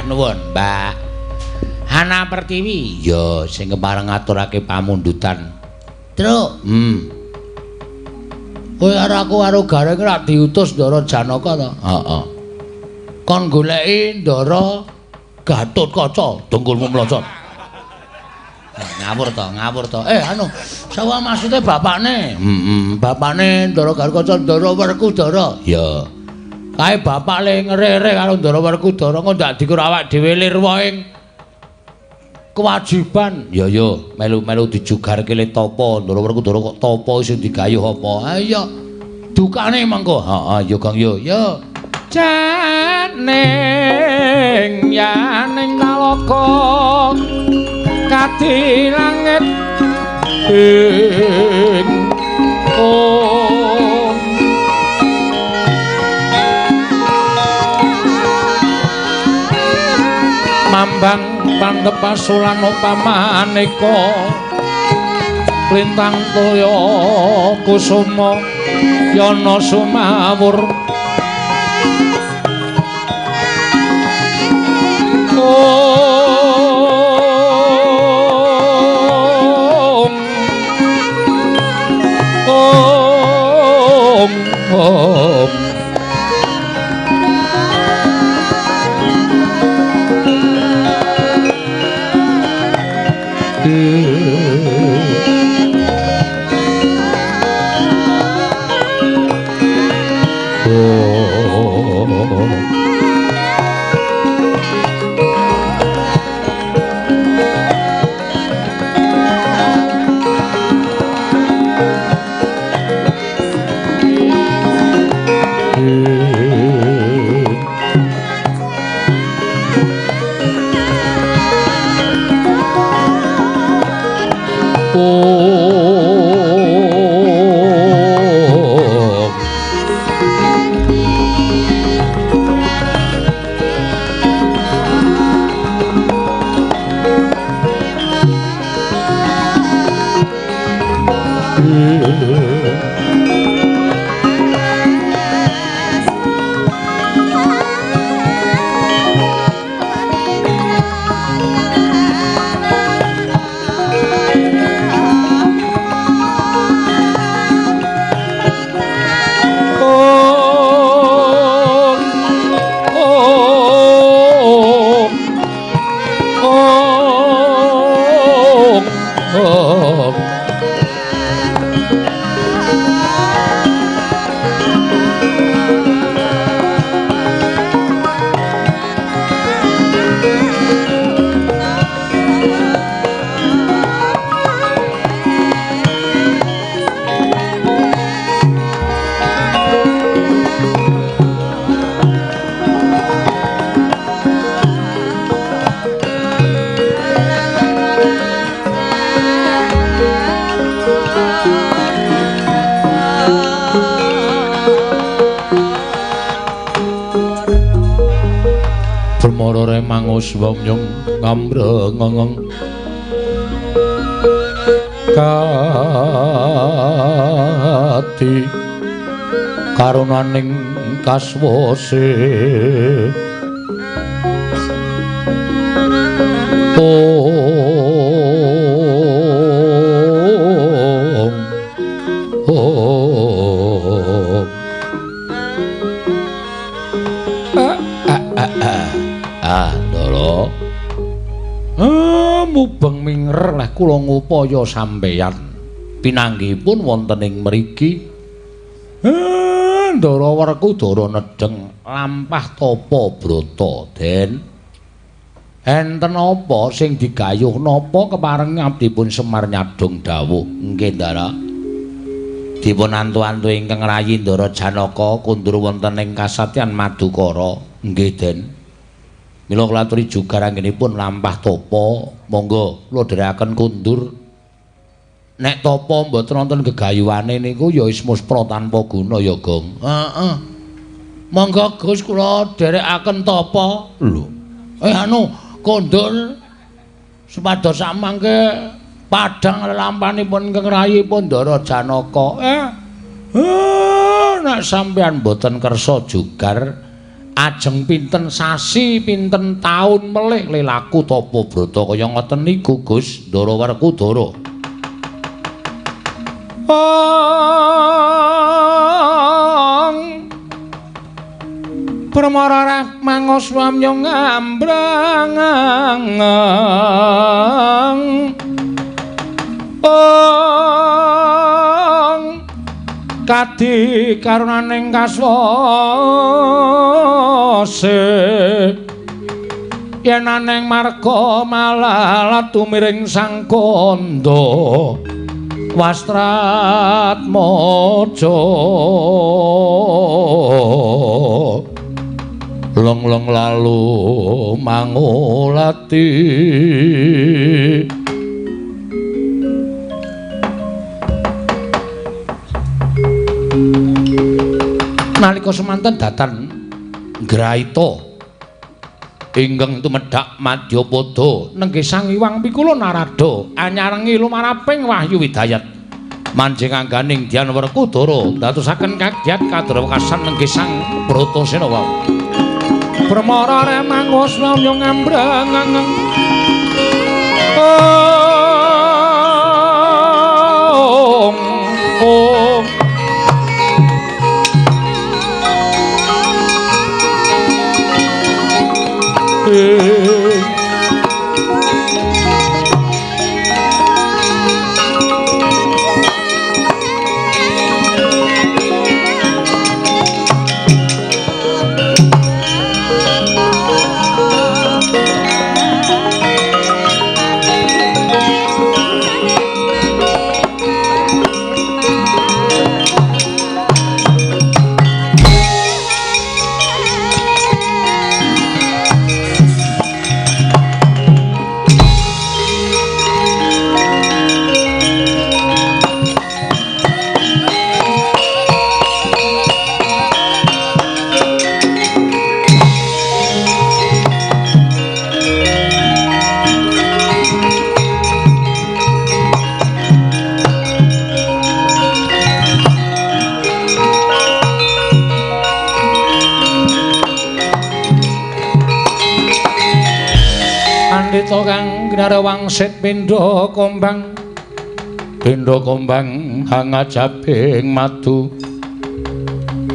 nuwun, Mbak. Hana Pertiwi, ya sing kepareng ngaturake pamundutan. Truk. Kowe karo aku karo Gareng rak diutus Ndara Janaka to? Heeh. Kon goleki Ndara Gatotkaca, dengkulmu mlocot. Ngawur to. Anu, sawa maksude bapakne. Bapakne Ndara Gatotkaca, Ndara Werkudara. Ya. Kae bapak le ngerere karo Ndara Werkudara kok ndak dikur awak dhewe lirwa ing kewajiban. Ya melu-melu dijugarke le tapa Ndara Werkudara kok tapa sing digayuh apa? Ayo dukane mangko. Heeh ya Kang yo. Yo. Janing yaning nalaka kati langit ing mambang pandhepasulan upamaneka lintang toya kusuma yana sumawur Swamyong ngamrengeng kati karunaning kaswase mubeng minger leh kula ngupaya sampeyan pinanggihipun wonten ing mriki Ndara Werkudara nedheng lampah tapa brata den enten apa sing digayuh napa kepareng abdipun Semar nyadong dawuh nggih Ndara dipun antu-antu ingkang rayi Ndara Janaka kundur wonten ing kasatyan Madukara nggih den. Mila kula aturi jugar anggenipun lampah tapa, monggo kula dherekaken kundur. Nek tapa mboten wonten gegayuhane niku ya ismus pra tanpa guna ya, Gong. Heeh. Monggo Gus kula dherekaken tapa. Lho. Anu kondur supados samangke padhang lampanipun ingkang rayipun Ndara Janaka. Nek sampeyan mboten kersa jugar ajeng pinten sasi pinten taun melih lelaku tapa brata kaya ngoten niku Gus Ndara Werkudara. Pramara mangos wamya ngambrang kadi karunaning kaswase yen aneng marga malalat tumiring sang kandha Wastratmaja long lalu mangulati nalika semanten datan Graita ingkang tumedhak Madyapada nenggih Sang Hyang Pikula Narada anyarengi lumaraping Wahyu Widayat manjing angganing Dyan Werkudara ndadosaken kagiat kadrawekasan nenggih Sang Bratasena wau Pramara remangusna nyong ambrang Pandhita kang gnarewangsit pindha kombang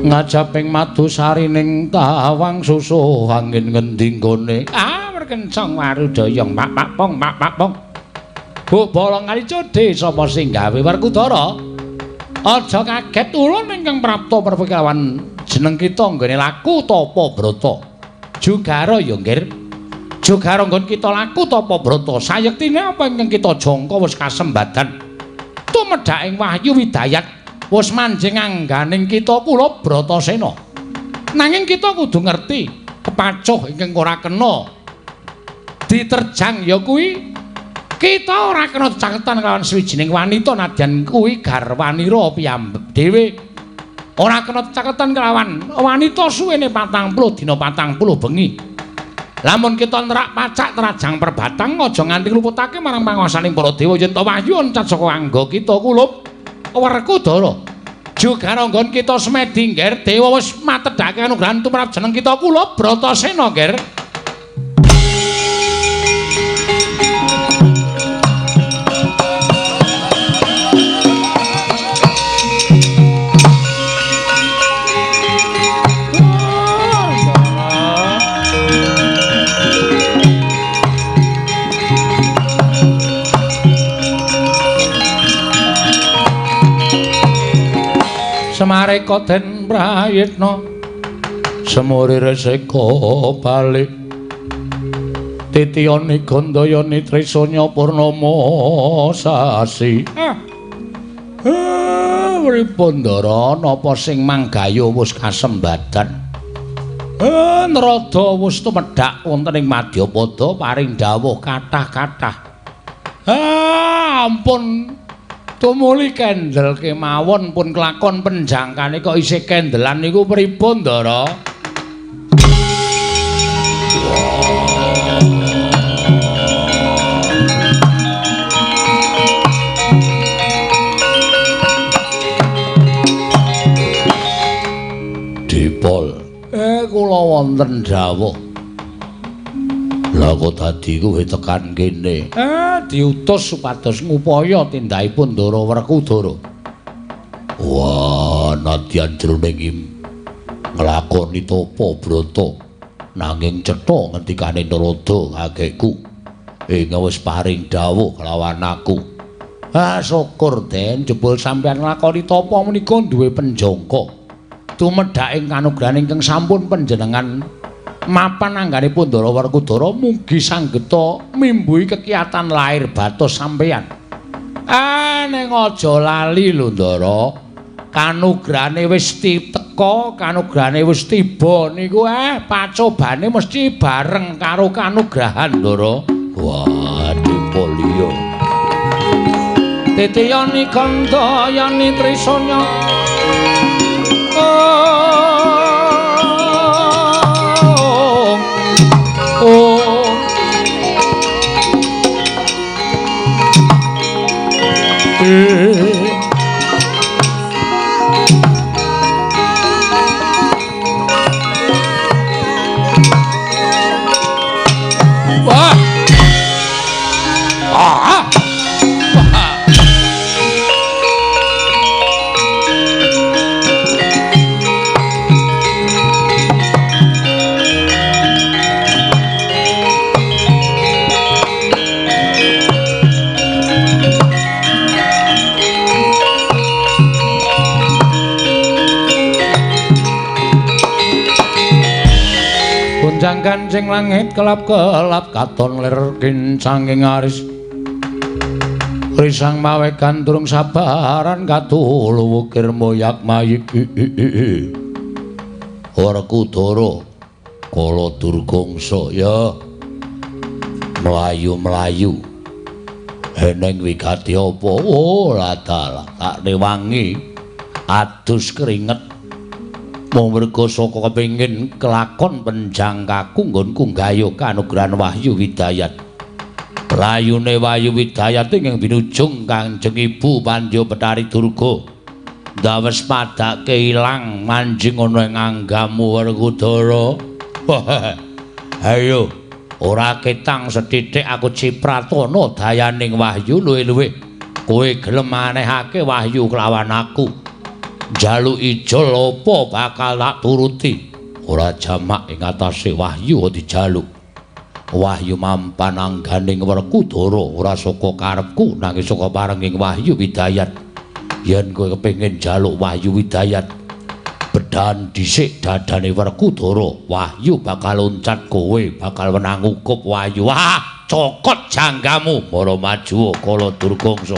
ngajaping madu sarining tawang susuh angin ngendi nggone merkencong warudayong pak pong Bu bolong kali codhe sapa sing gawe Werkudara aja kaget ulun ingkang prapta perpikawan jeneng kita nggone laku tapa brata Jugara ya nggih Jogara nggon kita laku tapa brata sayektine apa ingkang kita jangka wis kasembadan tumedhaking Wahyu Widayat wis manjing angganing kita kula Bratasena nanging kita kudu ngerti kepacuh ingkang ora kena diterjang ya kuwi kita ora kena caketan kalawan sawijining wanita nadyan kuwi garwanira piyambak dhewe ora kena caketan kalawan wanita suwene 40 dina 40 bengi lamun kita nerak pacak terajang perbatang aja nganti ngluputake marang panguwasaning para dewa yen ta wahyu oncat saka angga kita kulup Werkudara Jogara nggon kita semedi ngger dewa wis matedhake anugrahan tumrap jeneng kita kulup Bratasena ngger Semareka den prayitna semuri reseka balik titiyane gandayane trisanya purnama sasi pripun Ndara napa sing manggayo wis kasembadan Narada wis tumedhak wonten ing Madyapada paring dawuh kathah-kathah ampun tumuli kendel kemawon pun kelakon penjangkane kok isih kendelan niku pripun Ndara Dipol kula wonten dawuh lha kok dadi kuwi tekan kene diutus supados ngupaya tindakipun Ndara Werkudara wah nadyan jroning nglakoni tapa brata nanging cetha ngendikane Narada kakekku ing wis paring dawuh kelawan aku Syukur Den jebul sampeyan nglakoni tapa menika duwe penjangka. Tumedhak ing kanugrahan ingkang sampun panjenengan mapan angganipun Ndara Werkudara mugi sanggeta mimbuhi kekiyatan lahir batos sampeyan. Ning aja lali lho Ndara. Kanugrahane wis teka, kanugrahane wis tiba niku pacobane mesti bareng karo kanugrahan Ndara. Wah, Dipoliyo. Titiyani kanda yani trisanya. Jangkan sing langit kelap-kelap katon lir kincanging aris risang mawe gandrung sabaran katulu wukir moyak mayik Werkudara kala durgangsa ya mlayu-mlayu eneng wigati apa ora dalah tak rewangi adus keringet mung merga saka kepengin kelakon penjangkaku nggonku nggayuh kanugrahan Wahyu Widayat. Rayune Wahyu Widayat ing binujung Kanjeng Ibu Pandya Betari Durga. Dawes padake ilang manjing ana ing anggamu Werkudara. Ayo, ora ketang sethithik aku cipratana dayaning Wahyu luwih-luwih. Kowe gelem manehake Wahyu kelawan aku. Jaluk ijol apa bakal tak turuti ora jamak ing atase Wahyu dijaluk Wahyu mampan angganing Werkudara ora saka karepku nanging saka parenging Wahyu Widayat yen kowe kepengin jaluk Wahyu Widayat bedan dhisik dadane Werkudara Wahyu bakal loncat kowe bakal menang ukup Wahyu wah cokot janggamu mara maju kala durgangsa.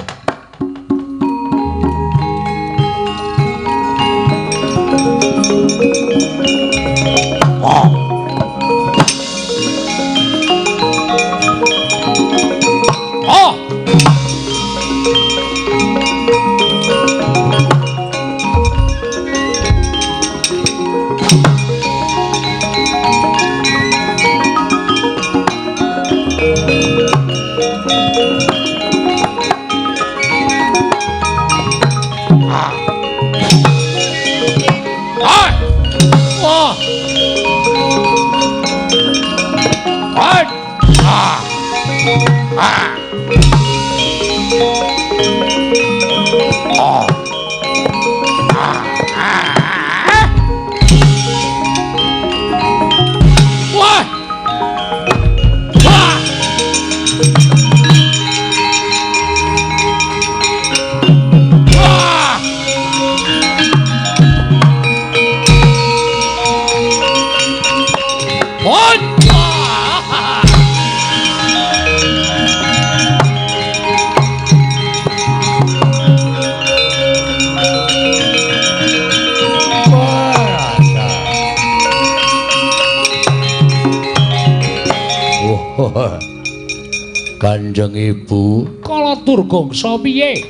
Kanjeng Ibu, kala durgangsa piye?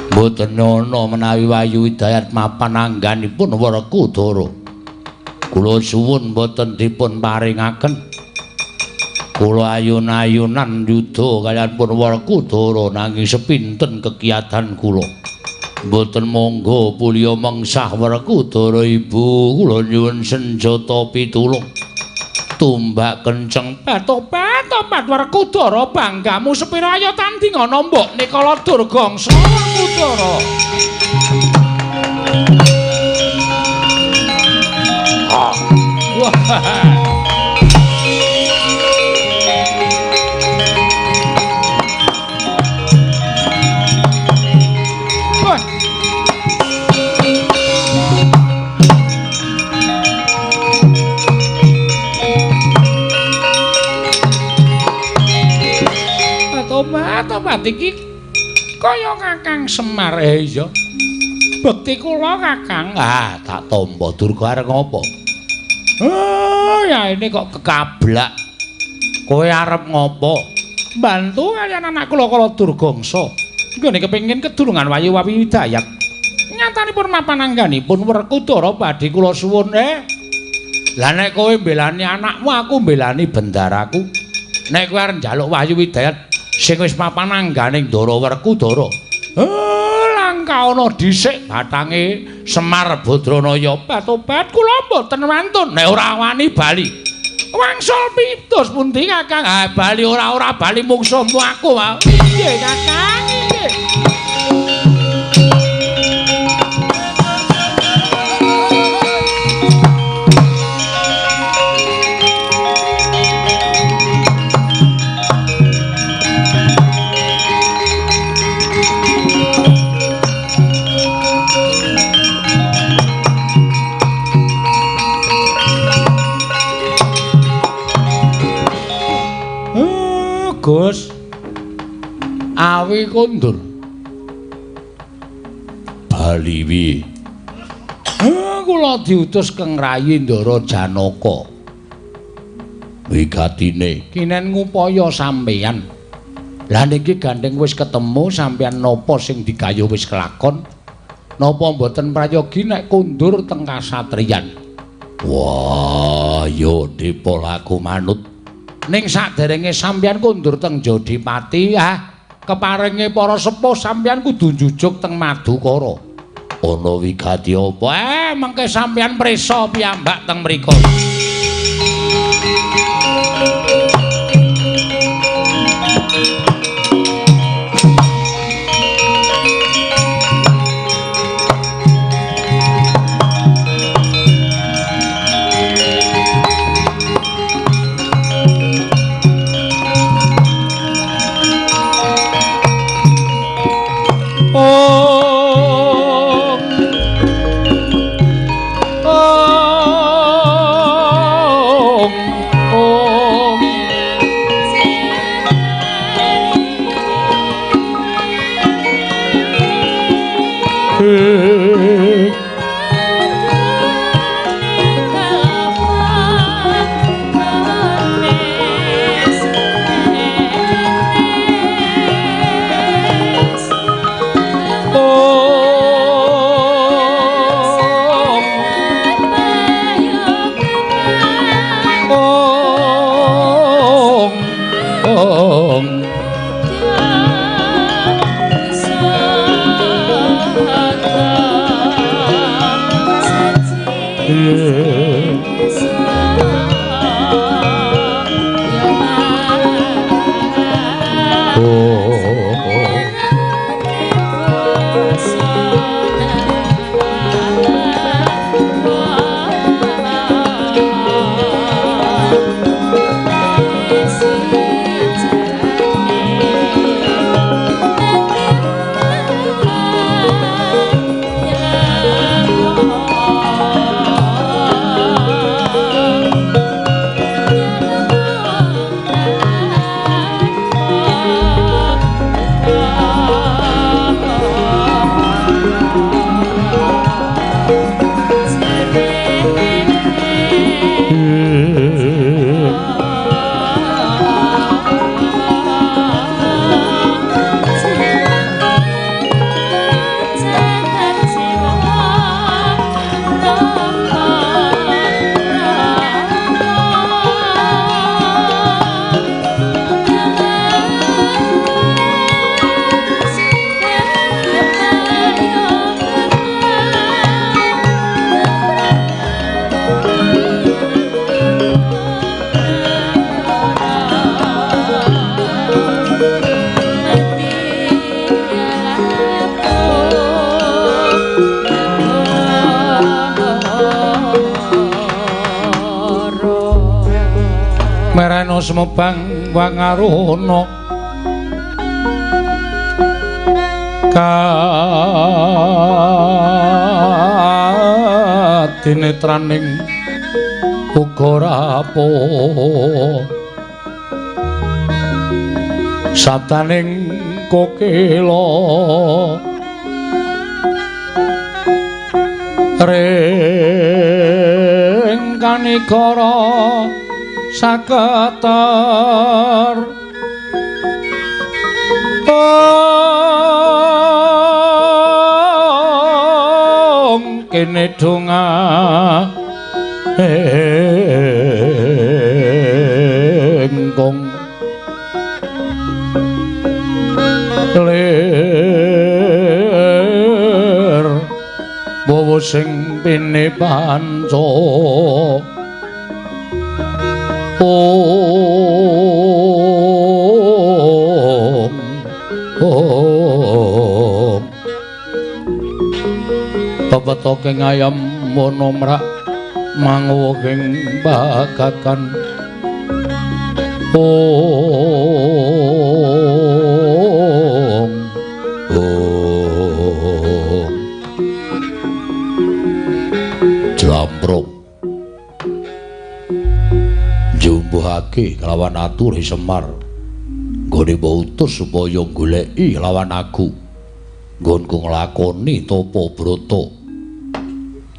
Mboten ana menawi Wahyu Widayat mapan angganipun Werkudara. Kula suwun mboten dipun paringaken. Kula ayun-ayunan yudha kaliyan pun Werkudara nanging sepinten kekiyatan kula. Mboten monggo pulya mengsah Werkudara Ibu, kula nyuwun senjata pitulung. Tumbak kenceng petopat Werkudara banggamu sepira ya tandingana mbok nikala durgangsa Werkudara. Wah. Senopati iki kaya Kakang Semar. Iya. Bekti kula Kakang. Ah, tak tampa Durga arep ngopo? Oh, ya ini kok kekablak. Kowe arep ngopo? Bantu kalian anak kula kala Durgangsa. Nggone kepengin kedulungan Wayu Wawi Widayat. Nyatanipun mapanangganipun Werkudara badhe kula suwun Lah nek kowe mbelani anakmu, aku mbelani bendaraku. Nek kowe arep njaluk Wahyu Widayat sing wis mapanangganing Ndara Werkudara. Langka ana dhisik batange Semar Badranaya. Patobat kula mboten wantun nek ora wani bali. Wangsul pitus pundi Kakang? Ah bali ora bali mungsuhmu aku wae. Nggih Kakang, nggih. Gus awi kondur Baliwi kula diutus keng Rayi Ndara Janaka wigatine kinen ngupaya sampeyan lah niki gandeng wis ketemu sampeyan napa sing digayuh wis kelakon napa mboten prayogi nek kondur teng kasatriyan wah yo dipolaku manut ning saderenge sampeyan kondur teng Jodipati keparinge para sepuh sampeyan kudu njujug teng Madukara ana wigati apa mengke sampeyan prisa piyambak teng mriku Semebang wangaruhana kadinetraning uga rapuh sabdaning kokelo ring kanikara saketer kene donga engkong lir bawa sing pene panca Pepetoking ayam monomrak manguwing bagakan Jlampruk jumbuhake kelawan atur Semar nggone utus supaya goleki lawan aku nggonku nglakoni tapa brata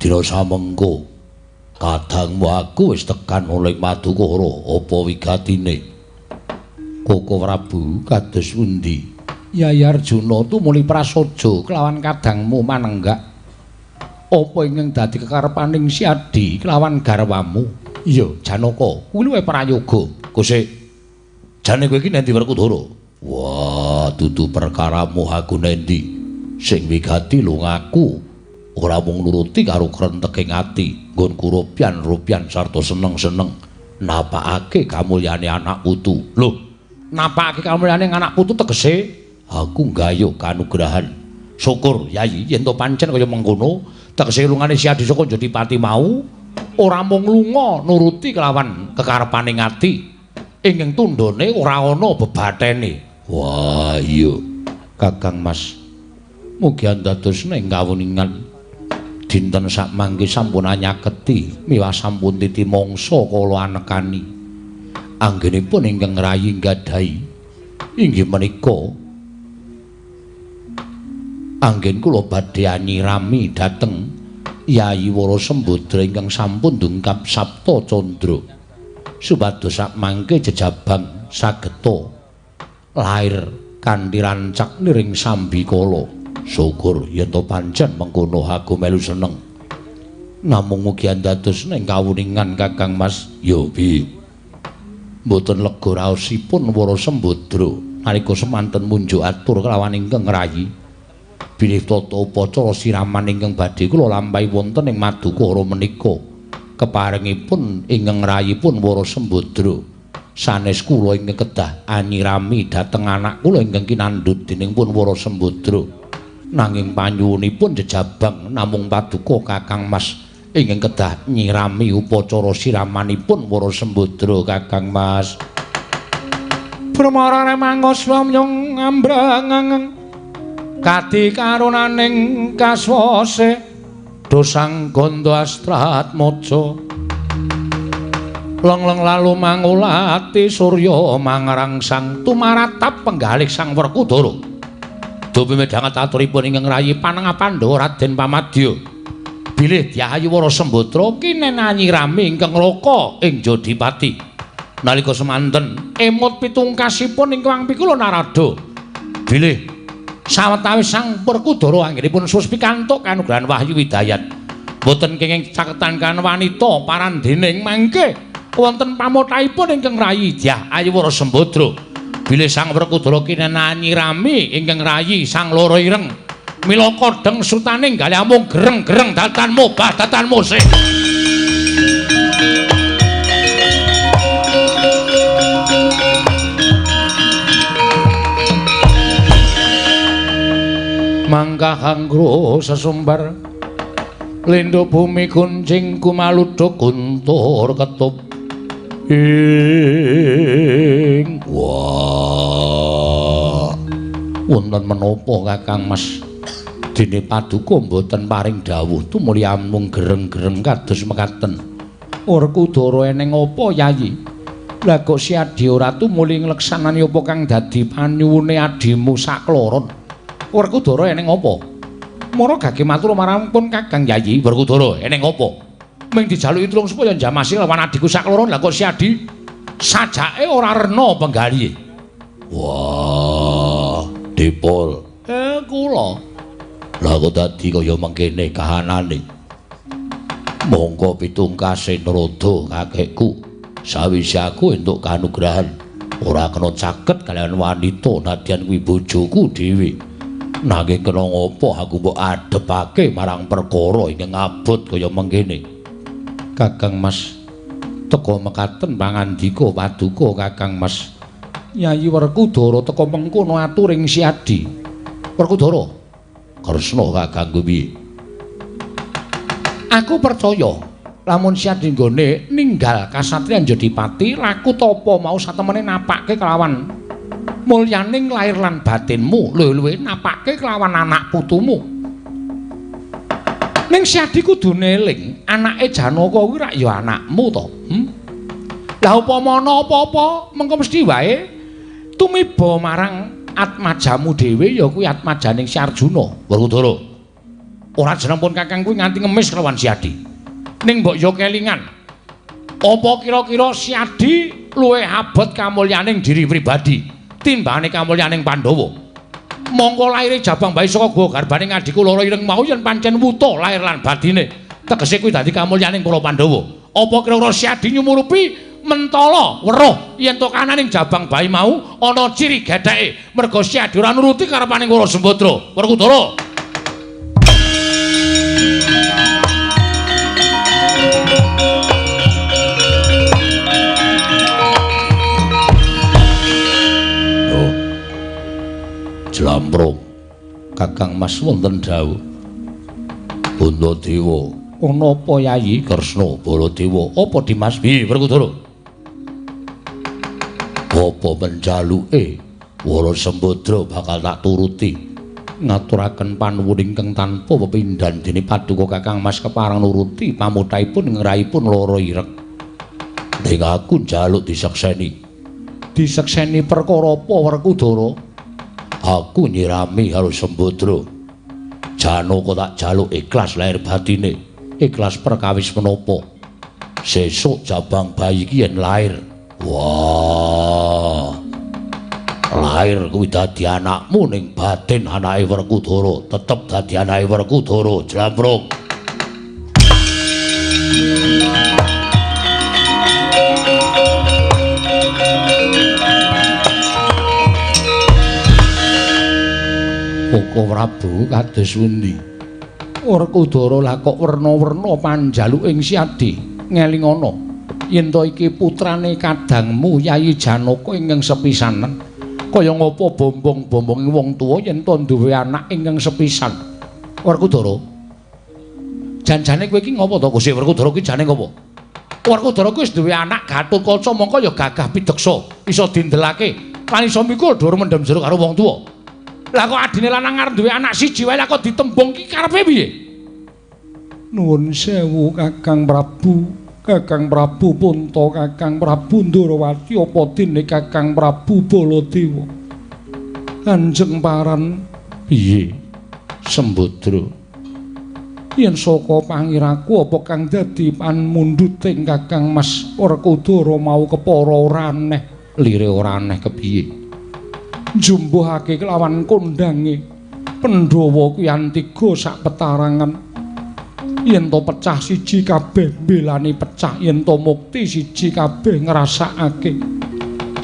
dina samengko kadangmu aku wis tekan oleh Madukara apa wigatine Koko Prabu kados pundi Yayi Arjuna tumuli prasaja kelawan kadangmu manenggak apa ingkang dadi kekarepaning Siadi kelawan garwamu iya Janaka kuwi luwih prayoga Gusti jane kowe iki nendi Werkudara wah dudu perkaramu aku nendi sing wigati lungaku ora mung nuruti karo krenteking ati nggonku rupyan sarta seneng-seneng napakake kamulyane anak putu lho napakake kamulyane anak putu tegese aku nggayuh kanugrahan syukur Yayi yen to pancen kaya mengkono tegese lungane Siadi saka Jodipati mau ora mung lunga nuruti kelawan kekarepaning ati ingkang tundhone ora ana bebathene wah iya Kakang Mas mugi andadosna ing kawuningan dinten sakmangke sampun anyaketi miwah sampun titi mangsa kala anekani anggenipun ingkang rayi nggadahi inggih menika anggen kula badhe anyirami dhateng Yayi Wara Sembadra ingkang sampun ndungkap Sabta Candra supados sakmangke jejabang sageta lair kanthi rancak niring sambikala syukur yen to pancen mengkono aku melu seneng namung mugi andadosna ing kawuningan Kakang Mas yo piye mboten lega raosipun Wara Sembadra nalika semanten munjuk atur kelawan ingkang rayi bilih tata upacara siraman ingkang badhe kula lampahi wonten ing Madukara menika keparingipun ingkang rayipun Wara Sembadra sanes kula ingkang kedah anyirami dhateng anak kula ingkang kinandhut dening pun Wara Sembadra nanging panyuwunipun jejabang namung paduka Kakang Mas ingkang kedah nyirami upacara siramanipun Wara Sembadra Kakang Mas Pramara mangos wamyong ambrang kati karunaning kaswase dosang gondo astrat mojo leng-leng lalu mangulati surya mangrangsang tumaratap penggalih sang Werkudara Dupi medhanget aturipun ingkang rayi Panengah Pandhawa Raden Pamadya bilih Yayi Wara Sembadra kinenanyi rami ingkang loka ing Jodipati nalika semanten emut pitungkasipun ingkang pikula narada bilih sawetawis sang Werkudara anggenipun sus pikantuk kanugrahan wahyu widayat boten kenging caketan kan wanita parandening mangke wonten pamothaipun ingkang rayi Yayi Wara Sembadra bilih sang Werkudara kinenanyi rami ingkang rayi sang loro ireng mila kodheng sutaning galih amung gereng-gereng datan mobah datan musik mangkah anggro sesumbar lindho bumi kuncing kumaludhuk guntur ketup wah wonten menapa Kakang Mas dene paduka mboten paring dawuh tumuli amung gereng-gereng kados mekaten Werkudara eneng apa Yayi Lah kok si Adi ora tumuli ngleksanani apa kang dadi panyuwune adimu sakloron? Werkudara eneng apa? Mara gage matur marangipun Kakang Yayi Werkudara eneng apa? Ming dijaluki tulung supaya njamasi lawan adiku sakloron. Lah kok si Adi sajake ora rena penggalihe. Wah, Dipol. Kula. Lah kok dadi kaya mengkene kahanane. Monggo pitungkase Narada kakekku. Sawise aku entuk kanugrahan ora kena caket kalian wanita nadyan kuwi bojoku dhewe. Nanging kena ngopo aku mbok adepake marang perkara ingkang abot kaya mengkene. Kakang Mas, teka mekaten pangandika paduka Kakang Mas. Yayi Werkudara teka mengkono aturing si Adi. Werkudara, Kresna kakangku piye? aku percaya lamun si Adi nggone ninggal kasatriyan Jodipati laku tapa mau satemene napake kelawan mulyaning lair lan batinmu, luwih-luwih napake kelawan anak putumu. Ning si Adi kudu eling anake Janaka kuwi rak ya anakmu to. Lah upama ana apa-apa mengko mesti wae tumiba marang atmajamu dhewe ya kuwi atmajaning si Arjuna. Werkudara, Ora jeneng pun Kakang kuwi nganti ngemis kelawan si Adi. Ning mbok yo kelingan. Apa kira-kira si Adi luwih abot kamulyaning diri pribadi timbangane kamulyaning Pandhawa? Mongko laire jabang bayi saka guwa garbaning adiku loro ireng mau yen pancen wuta lair lan batine. Tegese kuwi dadi kamulyaning para Pandhawa. Apa kira-kira si Adi nyumurupi mentala weruh yen to kananing jabang bayi mau ana ciri getheke merga si Adi ora nuruti karepaning Wara Sembadra. Werkudara. Jlamprung. Kakang Mas wonten dawuh. Bandadewa. Ana apa Yayi? Kresna Baladewa. Apa Dimas? Piye Werkudara? Apa menjaluke Wara Sembadra bakal tak turuti. Ngaturaken panuwun ingkang tanpa pepindhan dene paduka Kakang Mas kepareng nuruti pamuthaipun ngrahipun lara ireng. Ning aku njaluk disekseni. Disekseni perkara apa Werkudara? Aku nyirami karo Sembadra. Janaka tak jaluk ikhlas lahir batine. Ikhlas perkawis menapa? Sesuk jabang bayi iki yen lair. Wah. Lair kuwi dadi anakmu ning batin anake Werkudara, tetep dadi anake Werkudara, Jlamprung. Koko Prabu kados pundi? Werkudara lah kok werna-werna panjaluking si Adi. Ngelingana yen to iki putrane kadangmu Yayi Janaka ingkang sepisanan. Kaya ngapa bombong-bombonge wong tuwa yen to duwe anak ingkang sepisan. Werkudara. Janjane kowe iki ngapa to Gusti Werkudara iki jane ngapa? Werkudara kuwi wis duwe anak Gatotkaca mongko ya gagah pideksa, iso dindelake. Lan iso mikul dur mendem jero karo wong tuwa. Lah kok adine lanang arep duwe anak siji wae lah kok ditembung ki karepe piye? Nuwun sewu Kakang Prabu, Kakang Prabu Punta, Kakang Prabu Ndarawati apa dene Kakang Prabu Baladewa. Kanjeng paran piye? Sembadra. Yen saka pangiraku apa kang dadi panmundhuting Kakang Mas Werkudara mau kepara ora aneh, lire ora aneh kepiye? Njumbuhake kelawan kondange Pandhawa kuwi antiga sak petarangan. Yen to pecah siji kabeh mbelani pecah, yen to mukti siji kabeh ngrasakake.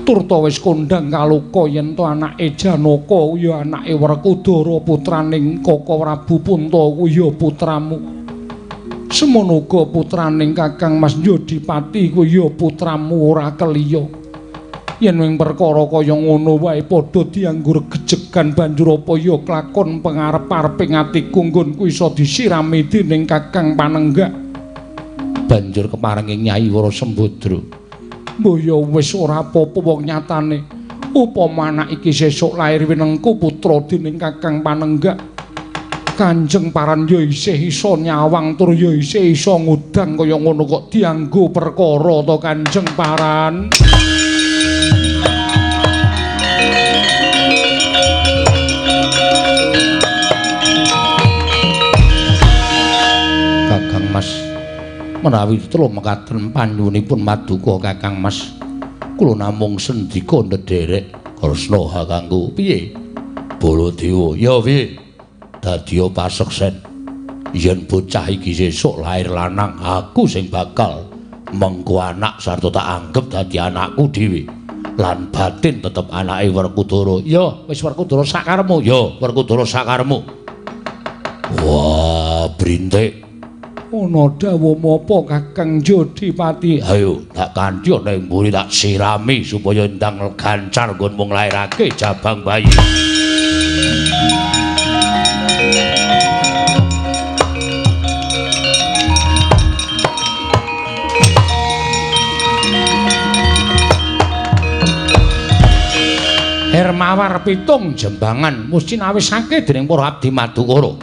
Turta wis kondang kaluka yen to anake Janaka ya anake Werkudara putraning Kaka Prabu Punta kuwi ya putramu. Semono uga putraning Kakang Mas Jodipati kuwi ya putramu ora keliya. Yen wing perkara kaya ngono wae padha dianggo gejegan banjur apa ya klakon pangarep-areping atiku nggonku iso disirami dening Kakang Panenggak. Banjur keparengi Nyai Wara Sembadra. Mbah ya wis ora apa-apa wong nyatane. Upama anak iki sesuk lair winengku putra dening Kakang Panenggak. Kanjeng Paran ya isih iso nyawang tur ya isih iso ngudang kaya ngono kok dianggo perkara to Kanjeng Paran. Kakang Mas, menawi telu mekaten panyunipun Maduka Kakang Mas, kula namung sendika ndederek Kresna kakangku. Piye? Baladewa, ya piye? Dadi paseksen yen bocah iki sesuk lair lanang, aku sing bakal mengko anak sarta tak anggap dadi anakku dhewe. Lan batin tetep anake Werkudara. Ya, wis Werkudara sakaremu. Ya, Werkudara sakaremu. Wah, Brintik. Ana dawuh apa Kakang Jodipati? Ayo, tak kanthi ana ing mburi tak sirami supaya ndang gancar nggon mung lairake jabang bayi. Hermawar pitung jembangan mesti nawisake dening para abdi Madukara.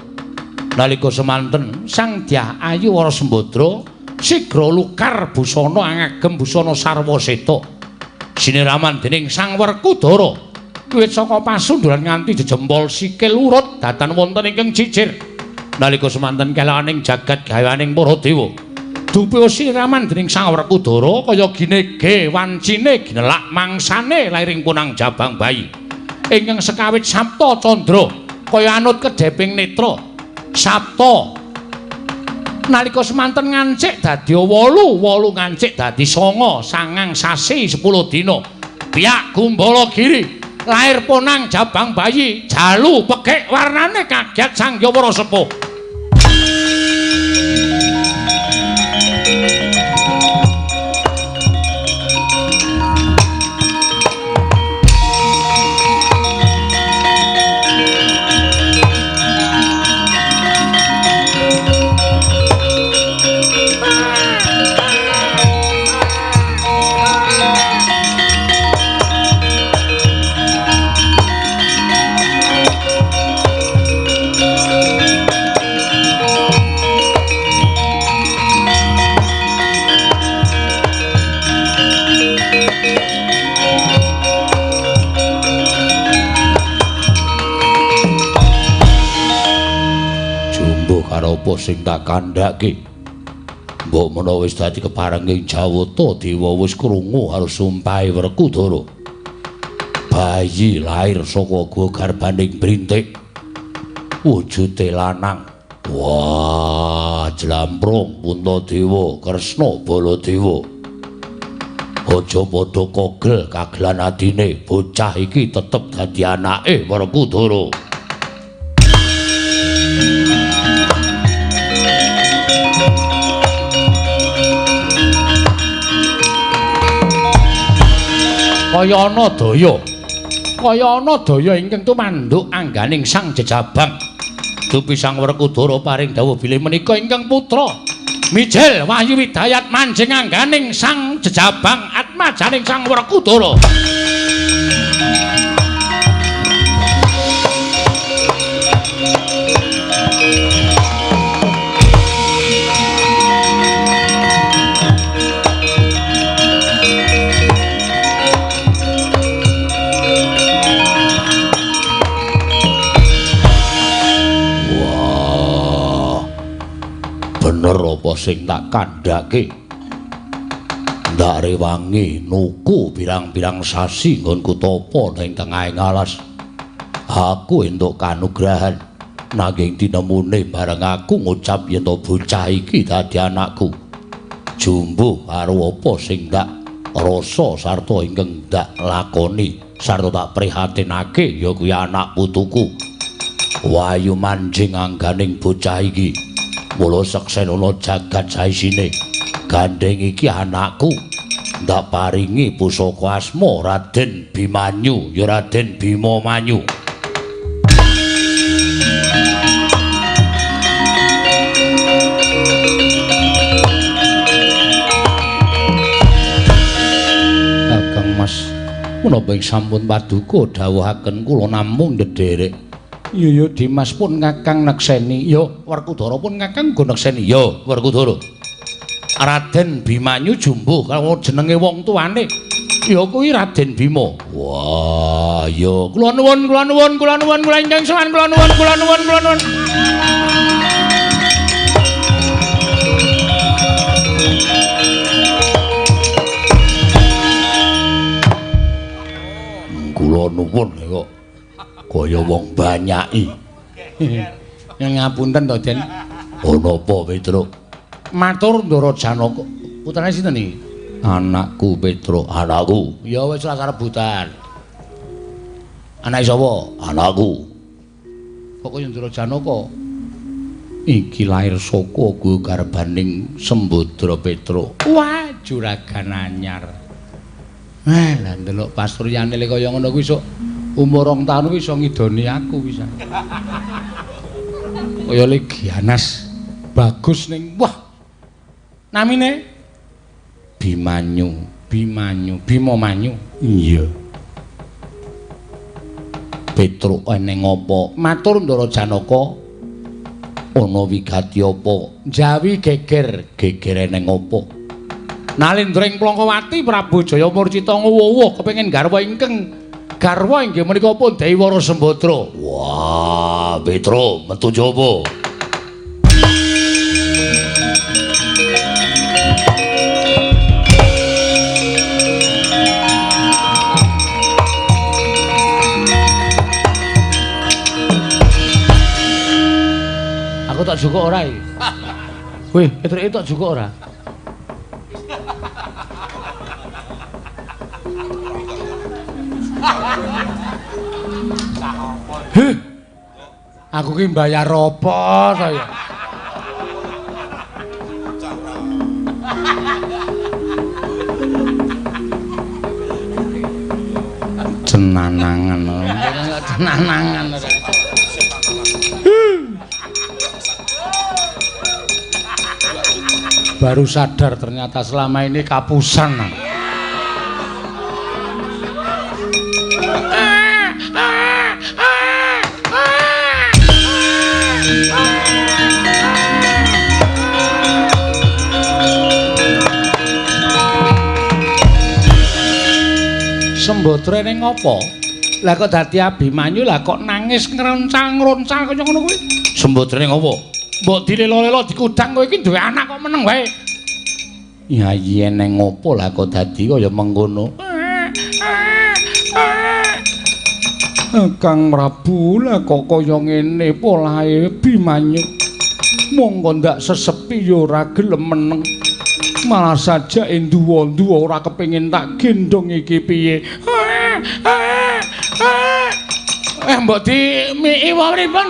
Nalika semanten Sang Dyah Ayu Wara Sembadra sigra lukar busana ngagem busana sarwa seta. Siniraman dening Sang Werkudara wiwit saka pasunduran nganti jejempol sikil urut datan wonten ingkang jijir. Nalika semanten kelawaning jagat gawaning para dewa. Dupi siniraman dening Sang Werkudara kaya ginege wancine ginelak mangsane lairing punang jabang bayi. Ingkang sekawit Sapta Candra kaya anut kedheping netra. Sapta nalika semanten ngancik dadi 8, 8 ngancik dadi 9, 9 sasi 10 dina. Piyak Gumbala Giri lair punang jabang bayi, jalu pekik warnane kaget Sang Yawara Sepuh. Apa sing tak kandhake mbok menawa wis dadi keparenging Jawata Dewa wis krungu harus sumpahe Werkudara bayi lair saka garbaning Brintik wujude lanang. Wah, jlamprung Puntadewa Kresna Baladewa aja padha kogel kagelan atine bocah iki tetep dadi anake Werkudara. Kaya ana daya ingkang tumanduk angganing Sang Jejabang. Dupi Sang Werkudara paring dawuh bilih menika ingkang putra Mijil Wahyu Widayat manjing angganing Sang Jejabang atmajaning Sang Werkudara. Bener apa sing tak kandhake? Ndak rewangi nuku pirang-pirang sasi nggonku tapa ning tengahing alas. Aku entuk kanugrahan nanging tinemune bareng aku ngucap yen to bocah iki dadi anakku. Jumbuh karo apa sing ndak rasa sarta ingkang ndak lakoni sarta tak prihatinake ya kuwi anak putuku. Wayu manjing angganing bocah iki. Mula seksen ana jagat saisine. Gandeng iki anakku. Ndak paringi pusaka asma Raden Bimanyu, ya Raden Bima Manyu. Kakang Mas, menapa ing sampun paduka dawuhaken kula namung ndederek Iya Dimas pun Kakang nekseni. Ya Werkudara pun Kakang go nekseni. Ya Werkudara. Raden Bimanyu jumbuh kalau jenenge wong tuane. Ya kuwi Raden Bima. Wah, ya Kula nuwun kula ingkang sowan kula nuwun. kula nuwun kok kaya wong banyaki. Ngapunten to, Den. Ana apa, Petruk? Matur Ndara Janaka. Putrane sinten iki? Anakku, Petruk, anakku. Ya wis ora sarebutan. Anake sapa? Anakku. Kok kaya Ndara Janaka? Iki lair saka garbaning Sembadra Petruk. Wah, juragan anyar. Lah ndelok Pasuryane le kaya ngono kuwi sok umur 2 taun wis iso ngidoni aku pisan. Kaya le Gianas bagus ning wah. Namine Bimanyu, Bima Manyu. Iya. Petruk eneng apa? Matur Ndara Janaka. Ana wigati apa? Jawi geger eneng apa? Nalindring Plangkawati Prabu Jaya Murcita nguwuh kepengin garwa ingkang garwa inggih menika pun Daiwara Sembadra. Wah, Petruk metu jaba. Aku tak jukuk ora iki. Wih, Petruk tak jukuk ora? Aku ki mbayar apa saya? Cenanangan. Cenanangan. Baru sadar ternyata selama ini kapusan. Sembadra ning apa? Lah kok dadi Abimanyu lah kok nangis ngroncang-ngroncang kaya ngono kuwi. Sembadra ning apa? Mbok dilelo-lelo dikudang kowe iki duwe anak kok meneng wae. Ya yen ning apa lah kok dadi kaya mengkono. Kang Prabu lah kok kaya ngene polahe Bimanyu. Monggo ndak sesepi ya ora gelem meneng. Malah saja enduwa-enduwa ora kepengin tak gendong iki piye. Mbok dimiki wae pripun?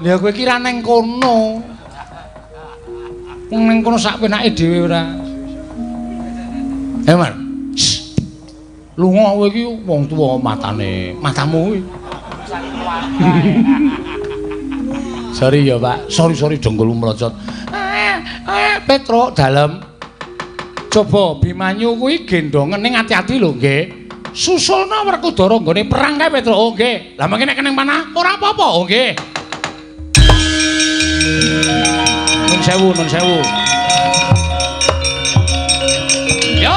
Lha kowe kira neng kono. Neng kono sak penake dhewe ora. Mar. Lunga kowe iki wong tuwa matamu kuwi. Sorry ya, Pak. Sorry jonggolmu mlocot. Petruk dalem. Coba Bimanyu kuwi gendongen ning ati-ati lho, nggih. Susulna Werkudara nggone perang kae Petruk. Oh, nggih. Lah mangke nek keneng panah ora apa-apa, oh nggih. Nun sewu. Yo.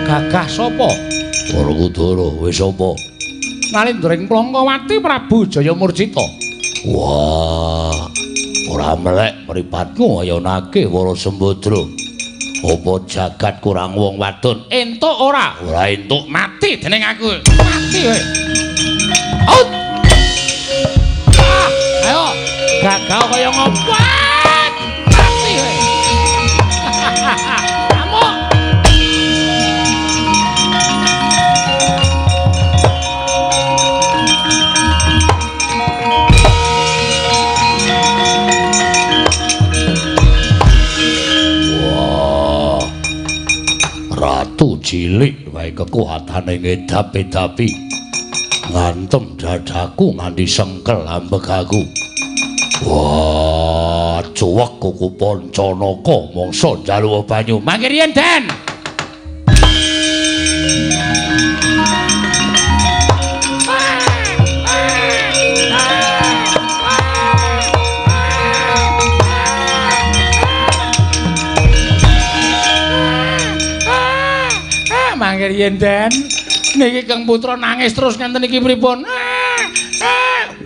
Gagah sapa? Werkudara wis apa? Nalindring Plangkawati Prabu Jaya Murcita. Wah, ora melek mripatmu ayonake Wara Sembadra. Apa jagat kurang wong wadon? Entuk ora? Ora entuk. Mati dening aku. Mati kowe. Out. Ayo, gagal kaya ngopo? Mati kowe. Kamu. Ratu cilik wae kekuatane ngedap-edapi ngantem dadaku nganti sengkel ambek aku. Wah, cuwek kuku Pancanaka mangsa njaluk banyu. Mangke riyen, Den. Mangke riyen, Den. Niki Kang Putra nangis terus ngenten iki pripun?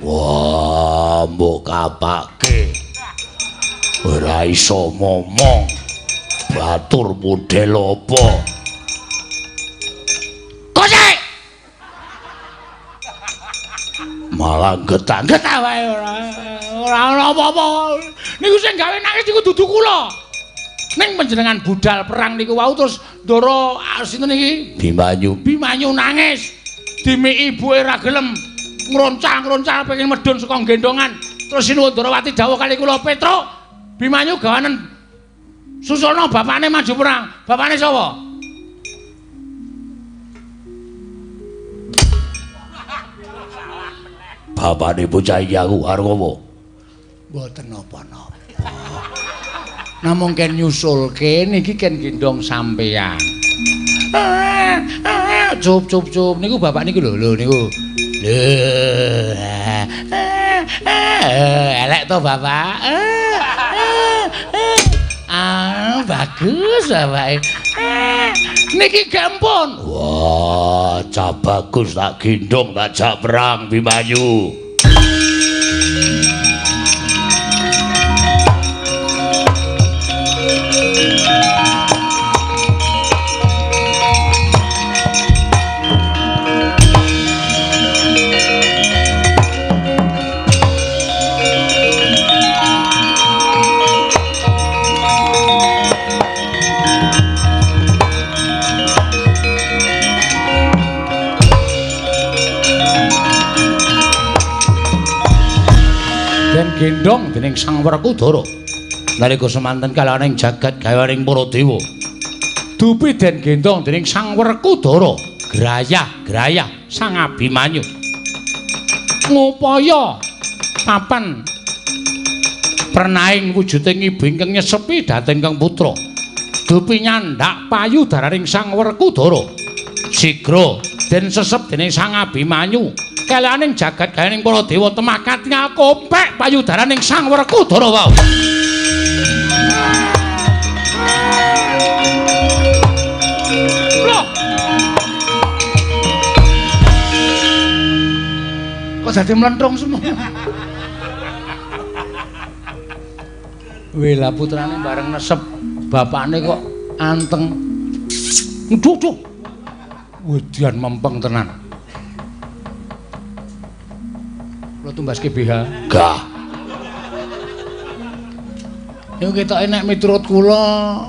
Wah, mbok kapake. Ora iso momong. Batur model apa? Kocek. Malah getah-getah wae ora ana apa-apa. Niku sing gawe nangis niku dudu kula. Ning panjenengan budal perang niku wau terus ndara sinten iki? Bimanyu. Bimanyu nangis. Dimi ibuke ra gelem ngroncal-ngroncal pengen medhun saka gendongan. Terus sinuwun Darawati dawuh kali kula, "Petruk, Bimanyu gawanen susulna bapakne maju perang." Bapakne sapa? Bapakne bocah iki aku arep apa? Mboten napa-napa. Namung ken nyusulke niki ken gendong sampeyan. Cup niku bapak niku lho niku. Elek to bapak. Bagus bapak. Niki gampun. Wah, cah bagus tak gendong tak jak perang Bimanyu. Gendong dening Sang Werkudara nalika semanten kalaning jagat gawaning para dewa. Dupi den gendong dening Sang Werkudara, grayah-grayah Sang Abimanyu. Ngupaya papan pernaing wujuding ibu ingkang nyesepi dhateng Kang Putra. Dupi nyandak payudaraning Sang Werkudara. Sigra den sesep dening Sang Abimanyu. Kalaning jagat gawaning para dewa temakat ngakopek payudaraning Sang Werkudara wau. Loh. Kok dadi mlentrong semua? Wela putrane bareng nesep, bapakne kok anteng. Duh. Wedian mempeng tenan. Kula tumbaske BH. Gah. Niku ketoke nek miturut kula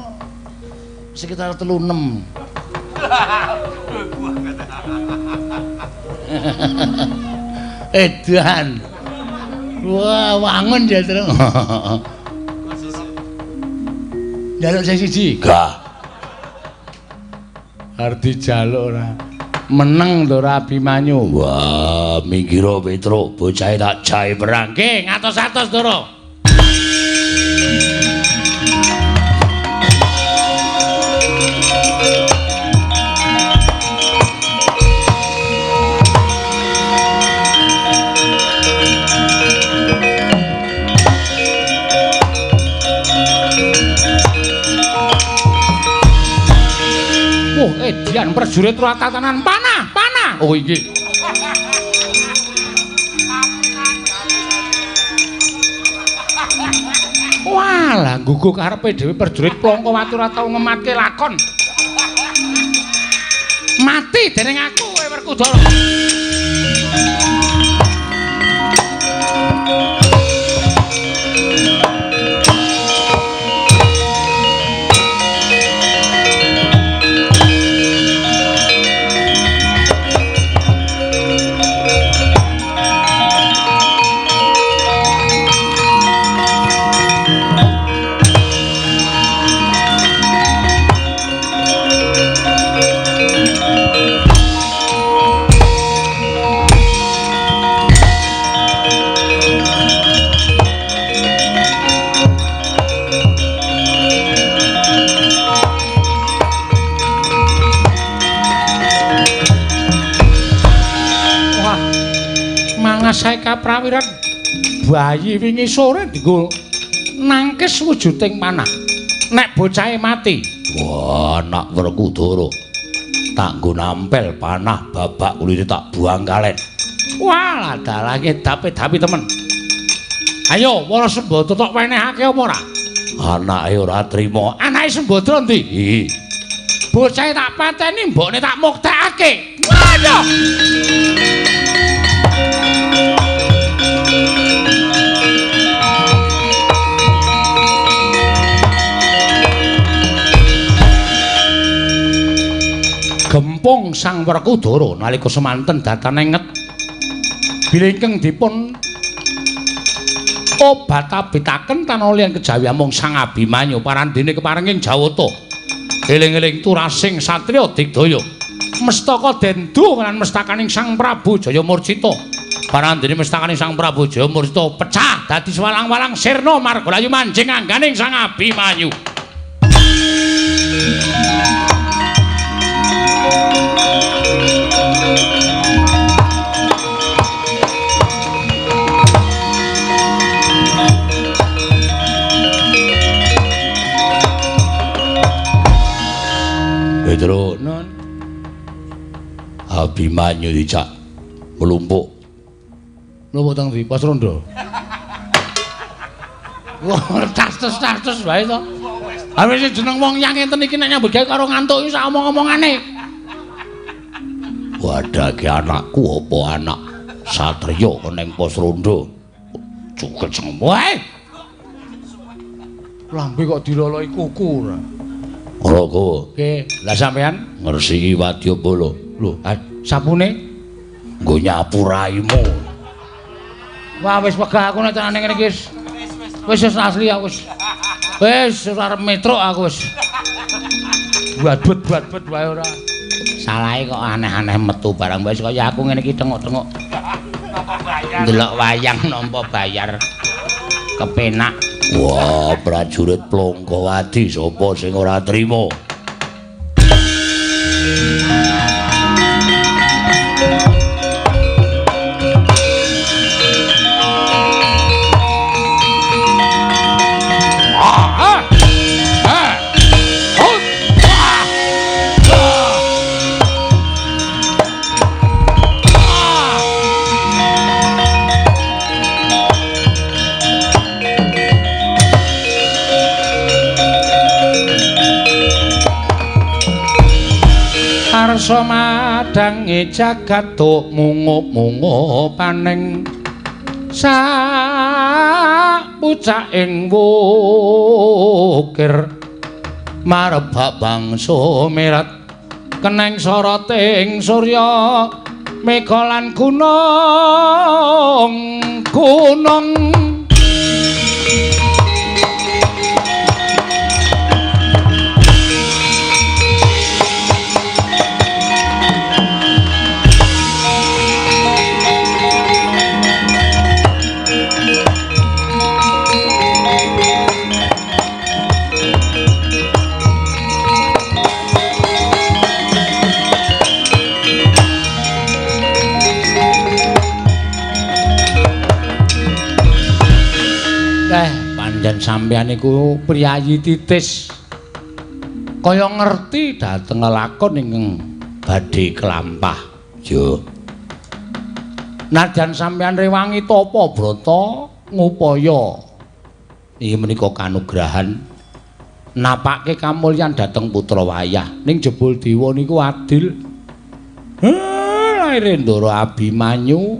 sekitar 36. Edan. Wah, wangun ya terus. Jaluk sing siji. Gah. Ardi jaluk ora. Meneng to ora Abimanyu. Wah, minggiro Petruk, bocah tak jahe perang. Nggih, ngatos-atos Ndara. Edian prajurit ratatanan panah. Oh iki. Lah guguk karepe dhewe prajurit Plongkowati ora tau ngematke lakon. Mati dening aku kowe Werkudara. Sae kaprawiran bayi wingi sore dienggo nangkis wujuding panah. Nek bocahe mati, wah anak Werkudara. Tak nggo nampel panah babak kulite tak buang kalen. Wah, dalange dapi-dapi temen. Ayo, Wara Sembadra tok wenehake apa ora? Anake ora trima. Anake Sembadra ndi? Bocahe tak pateni, mbokne tak muktekake. Waduh. Gempung Sang Werkudara nalika semanten datane nget bilengkeng dipun obat-abitaken tanolian kejawi amung Sang Abimanyu parandene keparenging Jawata eling-eling turasing satriya digdaya mestaka dendu lan mestakaning Sang Prabu Jayamurcita parandene mestakaning Sang Prabu Jayamurcita pecah dadi sewalang-walang sirna margalayu manjing angganing Sang Abimanyu. Pedro non Abimanyu dijak melumpuk. Melumpuk teng ndi? Pos Rondo. Wah, tas-tas wae to. Ha wis jeneng wong yang ngenten iki nek nyambut gawe karo ngantuk iki sak omong-omongane. Wadake anakku apa anak satriya ning Pos Rondo. Cuket wae. Lambe kok diloloi kuku ora. Ora kowe. Oke, lah sampean Ngresiki Wadyabala. lho, sapune Nggo nyapu raimu. wah wis wegah aku nek carane ngene iki wis asli aku wis. Wis ora arep metro aku wis. Buat-buat wae ora. Salahe kok aneh-aneh metu barang wis kaya aku ngene iki tengok-tengok. Ndelok wayang nampa bayar. Kepenak. Wah, prajurit Plongkowati sapa sing ora trima? Arsa madange jagat tuk mungup-mungup paning sapucaking wukir marebak bangsa mirat keneng soroting surya mega lan gunung Panjen sampeyan iku priyayi titis kaya ngerti dhateng lakon ingkang badhe kelampah. Yo. Nadyan sampeyan rewangi tapa brata ngupaya Iki menika kanugrahan napake kamulyan dhateng putra wayah ning jebul dewa niku adil. Laire Ndara Abimanyu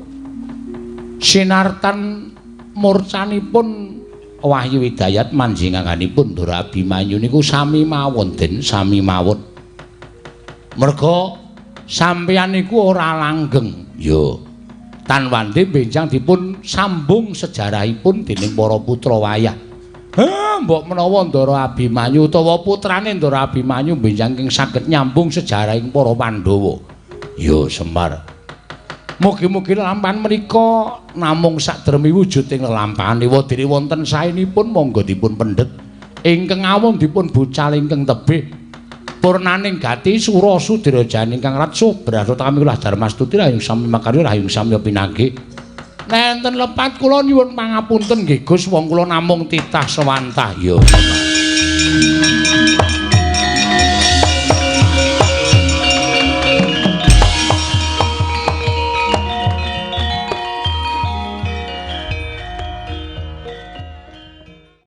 sinartan murcanipun Wahyu Widayat manjinganganipun Ndara Abimanyu niku sami mawon Den, sami mawon. Merga sampeyan niku ora langgeng. Yo. Tanwandi benjang dipun sambung sejarahipun dening para putra wayah. Mbok menawa Ndara Abimanyu utawa putrane Ndara Abimanyu benjang ing saged nyambung sejarahing para Pandhawa. Ya Semar. Mugi-mugi lelampahan menika namung sadremi wujuding lelampahan iwa dene wonten saenipun monggo dipun pendhet. Ingkang awon dipun bucal ingkang tebih. Purnaning gati sura sudrajane ingkang ratsuh berarti kami ulah Darmastuti rahing sami makarya rahing sami pinanggih. Nenten lepat kula nyuwun pangapunten nggih Gus wong kula namung titah sewantah ya.